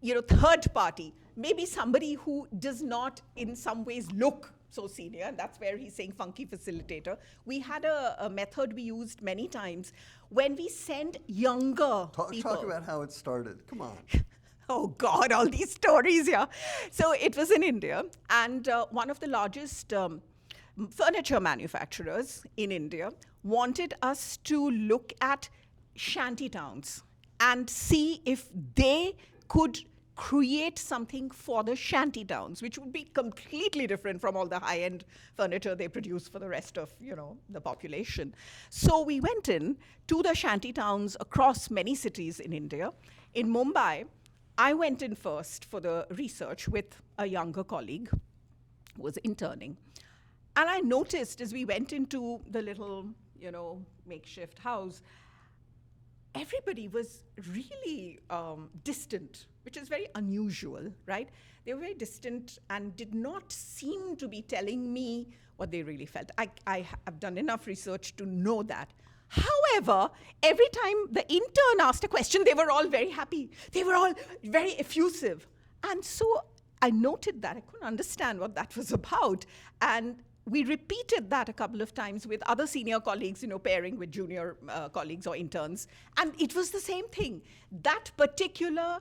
third party, maybe somebody who does not in some ways look so senior, and that's where he's saying funky facilitator. We had a method we used many times when we send younger people. Talk about how it started, come on. Oh God, all these stories here. So it was in India, and one of the largest furniture manufacturers in India wanted us to look at shanty towns and see if they could create something for the shanty towns, which would be completely different from all the high-end furniture they produce for the rest of, the population. So we went in to the shanty towns across many cities in India. In Mumbai, I went in first for the research with a younger colleague who was interning. And I noticed as we went into the little, makeshift house, everybody was really distant, which is very unusual, right? They were very distant and did not seem to be telling me what they really felt. I have done enough research to know that. However, every time the intern asked a question, they were all very happy. They were all very effusive. And so I noted that. I couldn't understand what that was about. And we repeated that a couple of times with other senior colleagues, pairing with junior colleagues or interns. And it was the same thing. That particular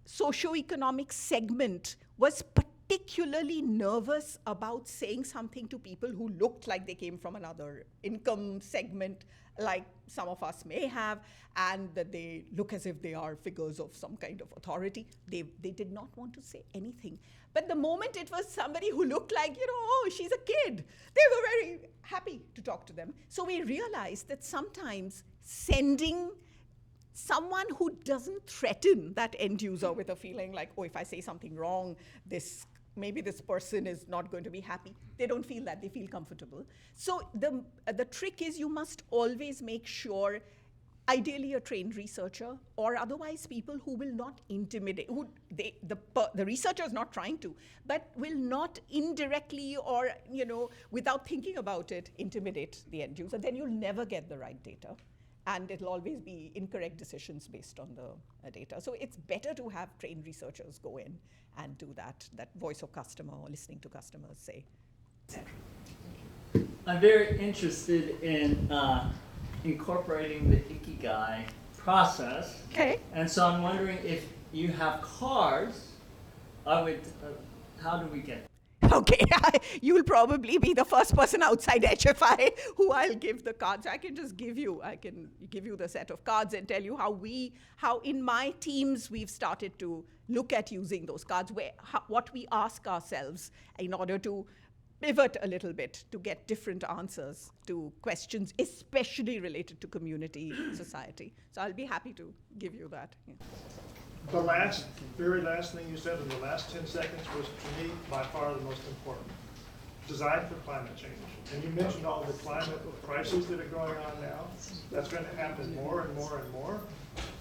socioeconomic segment was particularly nervous about saying something to people who looked like they came from another income segment, like some of us may have, and that they look as if they are figures of some kind of authority. They did not want to say anything. But the moment it was somebody who looked like, oh, she's a kid, they were very happy to talk to them. So we realized that sometimes sending someone who doesn't threaten that end user with a feeling like, oh, if I say something wrong, maybe this person is not going to be happy. They don't feel that. They feel comfortable. So the trick is you must always make sure, ideally a trained researcher, or otherwise people who will not intimidate, the researcher is not trying to, but will not indirectly or, without thinking about it, intimidate the end user. Then you'll never get the right data. And it'll always be incorrect decisions based on the data. So it's better to have trained researchers go in and do that voice of customer or listening to customers say, etc. I'm very interested in incorporating the Ikigai process. Okay. And so I'm wondering if you have cards, how do we get? Okay, you'll probably be the first person outside HFI who I'll give the cards. I can give you the set of cards and tell you how in my teams we've started to look at using those cards, what we ask ourselves in order to pivot a little bit to get different answers to questions, especially related to community, society. So I'll be happy to give you that. Yeah. The very last thing you said in the last 10 seconds was, to me, by far the most important. Design for climate change. And you mentioned all the climate crises that are going on now. That's going to happen more and more and more.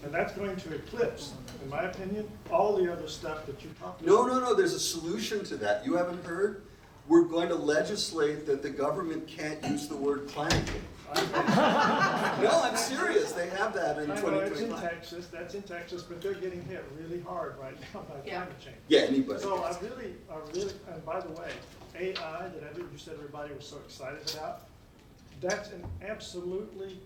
And that's going to eclipse, in my opinion, all the other stuff that you talked about. No, there's a solution to that. You haven't heard? We're going to legislate that the government can't use the word climate change. No, I'm serious. They have that in 2025. It's in Texas. That's in Texas, but they're getting hit really hard right now by climate change. Yeah, anybody. So I really, and by the way, AI that you said everybody was so excited about, that's an absolutely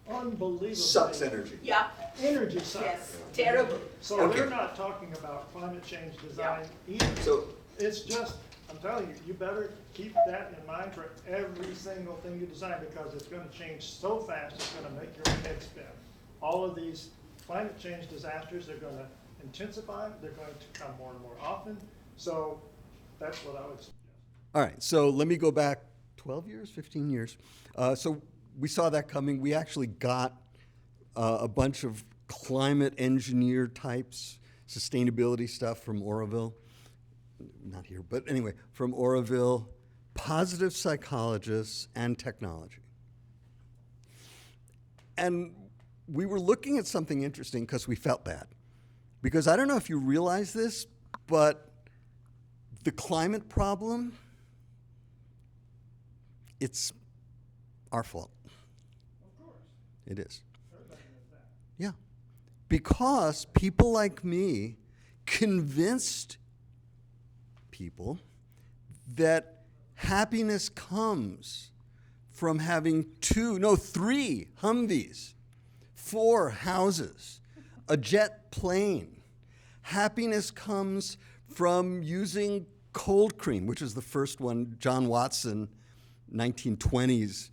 unbelievable. Sucks energy. Yeah. Energy sucks. Yes. Terrible. So Okay. They're not talking about climate change design either. So It's just, I'm telling you, you better keep that in mind for every single thing you design, because it's going to change so fast, it's going to make your head spin. All of these climate change disasters are going to intensify, they're going to come more and more often. So that's what I would suggest. all right, so let me go back 12 years, 15 years. So we saw that coming. We actually got a bunch of climate engineer types, sustainability stuff from Oroville. Not here, but anyway, from Oroville, positive psychologists, and technology. And we were looking at something interesting because we felt bad. Because I don't know if you realize this, but the climate problem, it's our fault. Of course. It is. Everybody knows that. Yeah. Because people like me convinced people that happiness comes from having 3 Humvees, 4 houses, a jet plane, Happiness comes from using cold cream, which is the first one. John Watson, 1920s,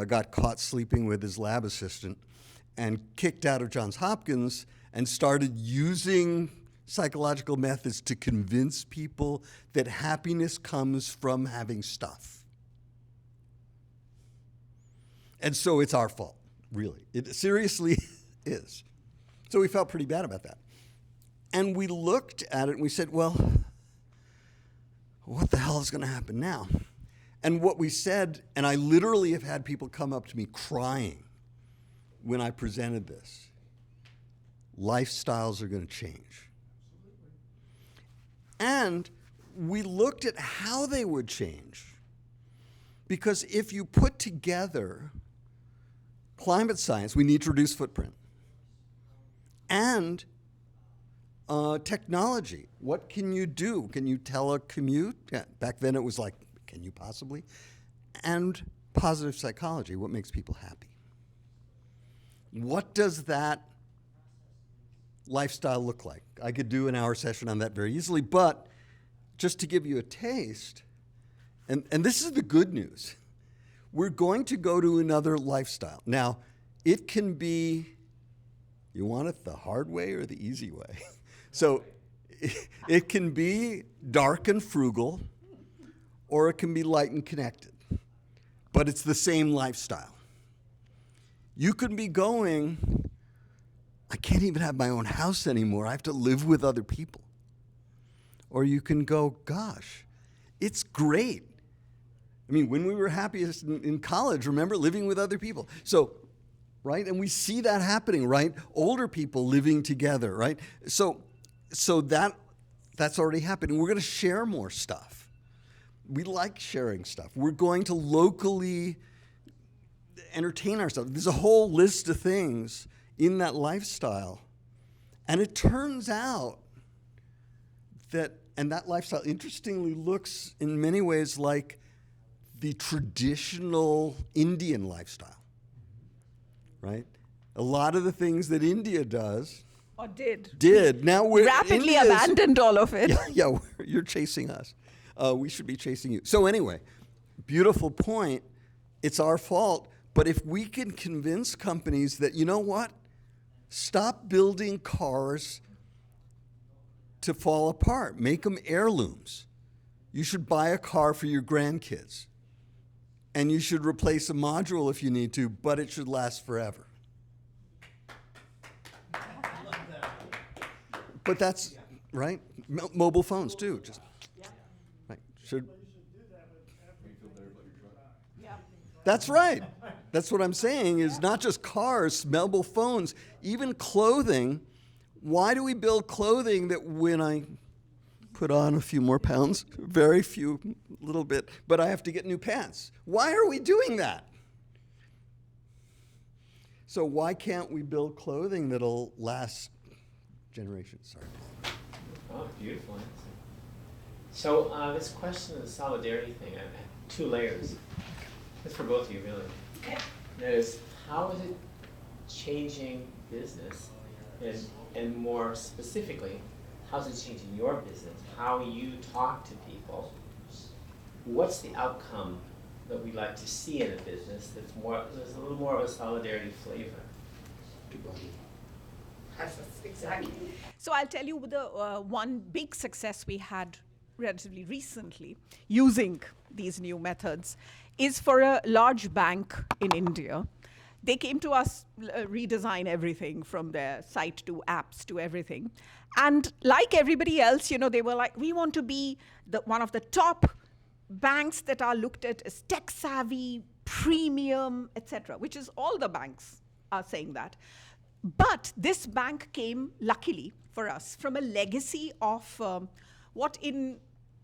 got caught sleeping with his lab assistant and kicked out of Johns Hopkins and started using psychological methods to convince people that happiness comes from having stuff. And so it's our fault, really. It seriously is. So we felt pretty bad about that. And we looked at it and we said, well, what the hell is going to happen now? And what we said, and I literally have had people come up to me crying when I presented this, lifestyles are going to change. And we looked at how they would change. Because if you put together climate science, we need to reduce footprint, and technology, what can you do? Can you telecommute? Yeah, back then it was like, can you possibly? And positive psychology, what makes people happy? What does that lifestyle look like? I could do an hour session on that very easily, but just to give you a taste, and this is the good news, we're going to go to another lifestyle. Now, it can be, you want it the hard way or the easy way? So it can be dark and frugal, or it can be light and connected, but it's the same lifestyle. You could be going, I can't even have my own house anymore. I have to live with other people. Or you can go, gosh, it's great. I mean, when we were happiest in college, remember living with other people. So, right? And we see that happening, right? Older people living together, right? So that's already happening. We're going to share more stuff. We like sharing stuff. We're going to locally entertain ourselves. There's a whole list of things in that lifestyle. And it turns out that lifestyle interestingly looks in many ways like the traditional Indian lifestyle, right? A lot of the things that India does Or did. Now we're Rapidly India's, abandoned all of it. Yeah, you're chasing us. We should be chasing you. So anyway, beautiful point. It's our fault. But if we can convince companies that, you know what? Stop building cars to fall apart. Make them heirlooms. You should buy a car for your grandkids. And you should replace a module if you need to, but it should last forever. But that's, right? Mobile phones too. Just, right. Should. That's right. That's what I'm saying is not just cars, mobile phones, even clothing. Why do we build clothing that when I put on a few more pounds, very few, little bit, but I have to get new pants? Why are we doing that? So why can't we build clothing that'll last generations? Sorry. Oh, beautiful answer. So this question of the solidarity thing, I have two layers. It's for both of you, really. That is, how is it changing business? And more specifically, how's it changing your business? How you talk to people? What's the outcome that we'd like to see in a business there's a little more of a solidarity flavor? Exactly. So I'll tell you the one big success we had relatively recently using these new methods is for a large bank in India. They came to us, redesign everything from their site to apps to everything. And like everybody else, they were like, we want to be one of the top banks that are looked at as tech savvy, premium, etc., which is all the banks are saying that. But this bank came, luckily for us, from a legacy of what in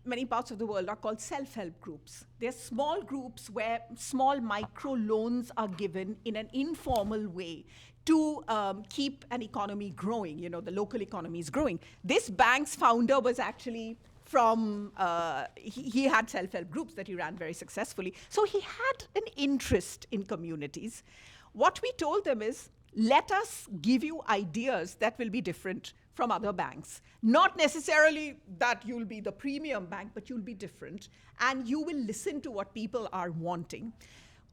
many parts of the world are called self-help groups. They're small groups where small micro loans are given in an informal way to keep an economy growing. The local economy is growing. This bank's founder was actually from, he had self-help groups that he ran very successfully. So he had an interest in communities. What we told them is, let us give you ideas that will be different from other banks. Not necessarily that you'll be the premium bank, but you'll be different. And you will listen to what people are wanting.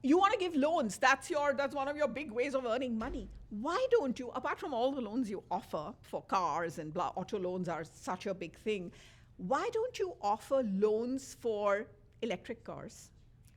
You want to give loans. That's one of your big ways of earning money. Why don't you, apart from all the loans you offer for cars and blah, auto loans are such a big thing, why don't you offer loans for electric cars,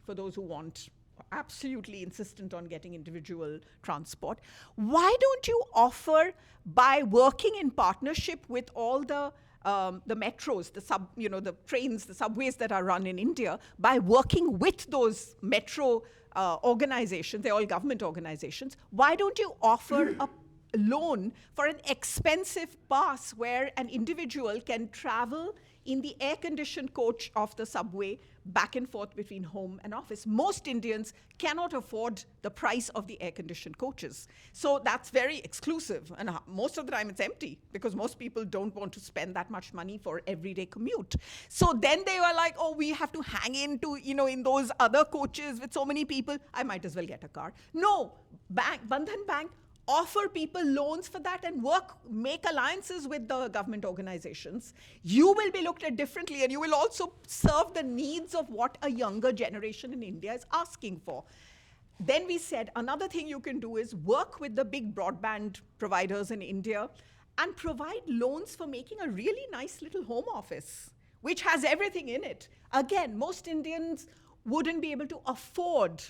for those who want, absolutely insistent on getting individual transport? Why don't you offer, by working in partnership with all the metros, the trains, the subways that are run in India, by working with those metro organizations, they're all government organizations, why don't you offer a loan for an expensive pass where an individual can travel in the air-conditioned coach of the subway back and forth between home and office? Most Indians cannot afford the price of the air-conditioned coaches. So that's very exclusive. And most of the time it's empty because most people don't want to spend that much money for everyday commute. So then they were like, oh, we have to hang into, in those other coaches with so many people. I might as well get a car. No, Bandhan Bank offer people loans for that and make alliances with the government organizations. You will be looked at differently, and you will also serve the needs of what a younger generation in India is asking for. Then we said another thing you can do is work with the big broadband providers in India and provide loans for making a really nice little home office, which has everything in it. Again, most Indians wouldn't be able to afford,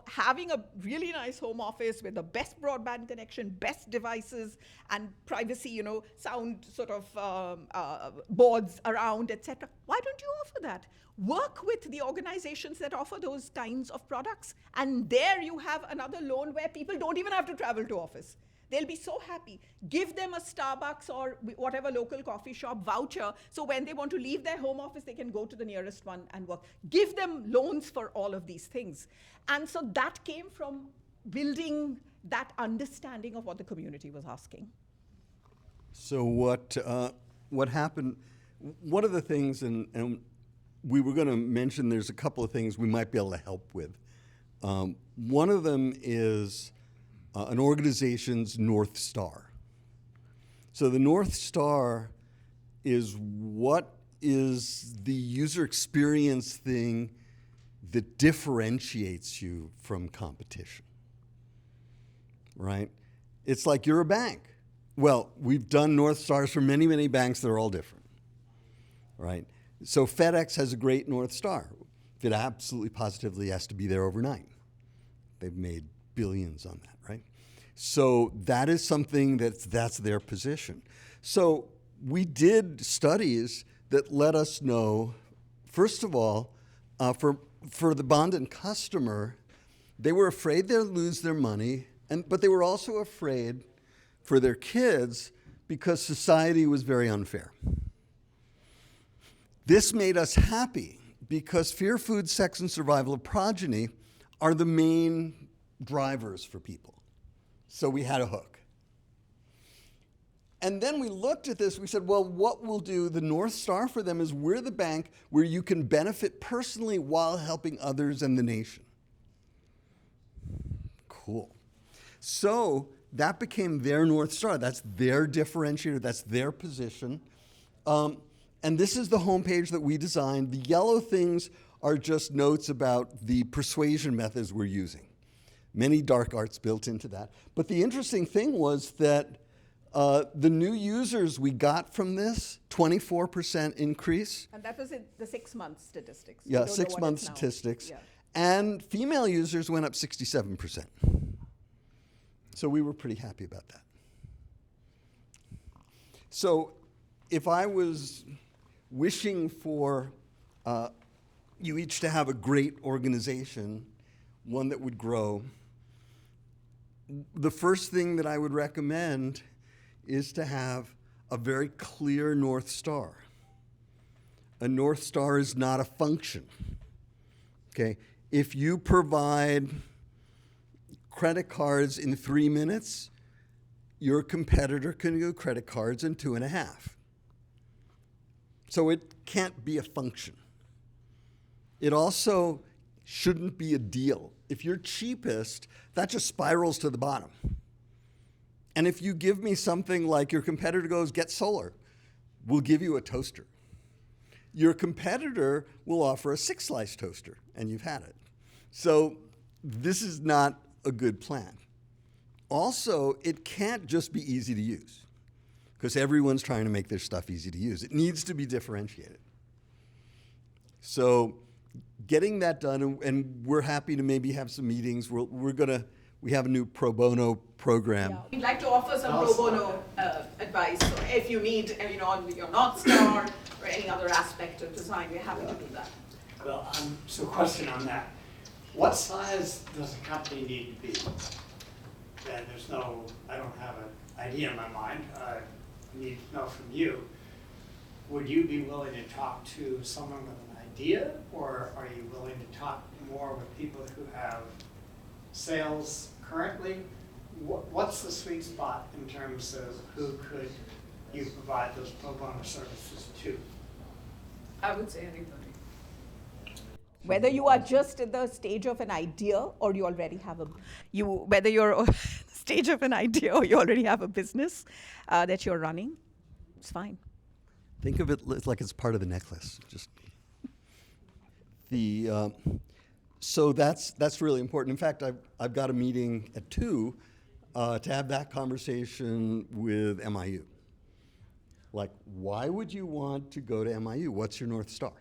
having a really nice home office with the best broadband connection, best devices, and privacy, sound sort of boards around, etc. Why don't you offer that? Work with the organizations that offer those kinds of products. And there you have another loan where people don't even have to travel to office. They'll be so happy. Give them a Starbucks or whatever local coffee shop voucher, so when they want to leave their home office, they can go to the nearest one and work. Give them loans for all of these things. And so that came from building that understanding of what the community was asking. So what happened, one of the things, and we were going to mention there's a couple of things we might be able to help with. One of them is an organization's North Star. So the North Star is what is the user experience thing that differentiates you from competition, right? It's like you're a bank. Well, we've done North Stars for many, many banks that are all different, right? So FedEx has a great North Star. It absolutely positively has to be there overnight. They've made billions on that, right? So that is something that's their position. So we did studies that let us know, first of all, for the Bandhan customer, they were afraid they'd lose their money, but they were also afraid for their kids because society was very unfair. This made us happy because fear, food, sex, and survival of progeny are the main drivers for people. So we had a hook. And then we looked at this, we said, well, what we'll do, the North Star for them is we're the bank where you can benefit personally while helping others and the nation. Cool. So that became their North Star. That's their differentiator. That's their position. And this is the homepage that we designed. The yellow things are just notes about the persuasion methods we're using. Many dark arts built into that. But the interesting thing was that the new users we got from this, 24% increase. And that was in the 6-month statistics. Yeah, 6-month statistics. Yeah. And female users went up 67%. So we were pretty happy about that. So if I was wishing for you each to have a great organization, one that would grow, the first thing that I would recommend is to have a very clear North Star. A North Star is not a function. Okay? If you provide credit cards in 3 minutes, your competitor can do credit cards in 2.5. So it can't be a function. It also shouldn't be a deal. If you're cheapest, that just spirals to the bottom. And if you give me something like your competitor goes, get solar, we'll give you a toaster. Your competitor will offer a 6-slice toaster, and you've had it. So this is not a good plan. Also, it can't just be easy to use, because everyone's trying to make their stuff easy to use. It needs to be differentiated. So getting that done, and we're happy to maybe have some meetings. We have a new pro bono program. Yeah. We'd like to offer some pro bono advice. So if you need, on your North Star or any other aspect of design, we're happy to do that. Well, so question on that. What size does a company need to be? And I don't have an idea in my mind. I need to know from you. Would you be willing to talk to someone with an idea, or are you willing to talk more with people who have sales currently? What's the sweet spot in terms of who could you provide those pro bono services to? I would say anybody. Whether you are just at the stage of an idea or you already have whether you're stage of an idea or you already have a business that you're running, it's fine. Think of it like it's part of the necklace. So that's really important. In fact, I've got a meeting at 2 to have that conversation with MIU. Like, why would you want to go to MIU? What's your North Star?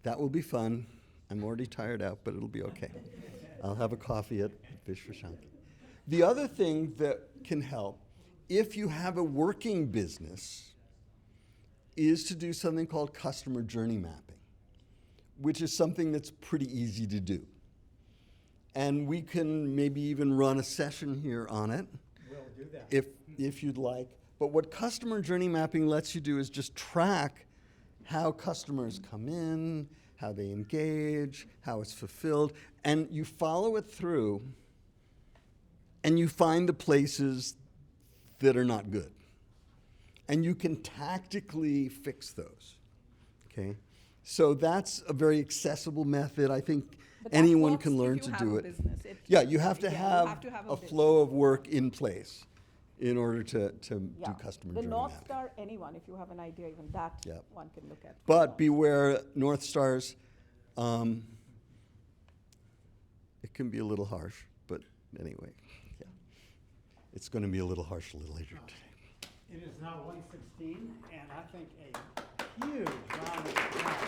That will be fun. I'm already tired out, but it'll be okay. I'll have a coffee at Fish for Shanky. The other thing that can help, if you have a working business, is to do something called customer journey mapping, which is something that's pretty easy to do. And we can maybe even run a session here on it. We'll do that. If you'd like. But what customer journey mapping lets you do is just track how customers come in, how they engage, how it's fulfilled, and you follow it through, and you find the places that are not good. And you can tactically fix those, okay? So that's a very accessible method. I think anyone can learn to do it. Yeah, you have to have a flow of work in place in order to do customer journey The North mapping. Star, anyone, if you have an idea, even that one can look at. But beware, North Stars, it can be a little harsh, but anyway, yeah. It's going to be a little harsh a little later today. It is now 1:16, and I think a huge round of applause.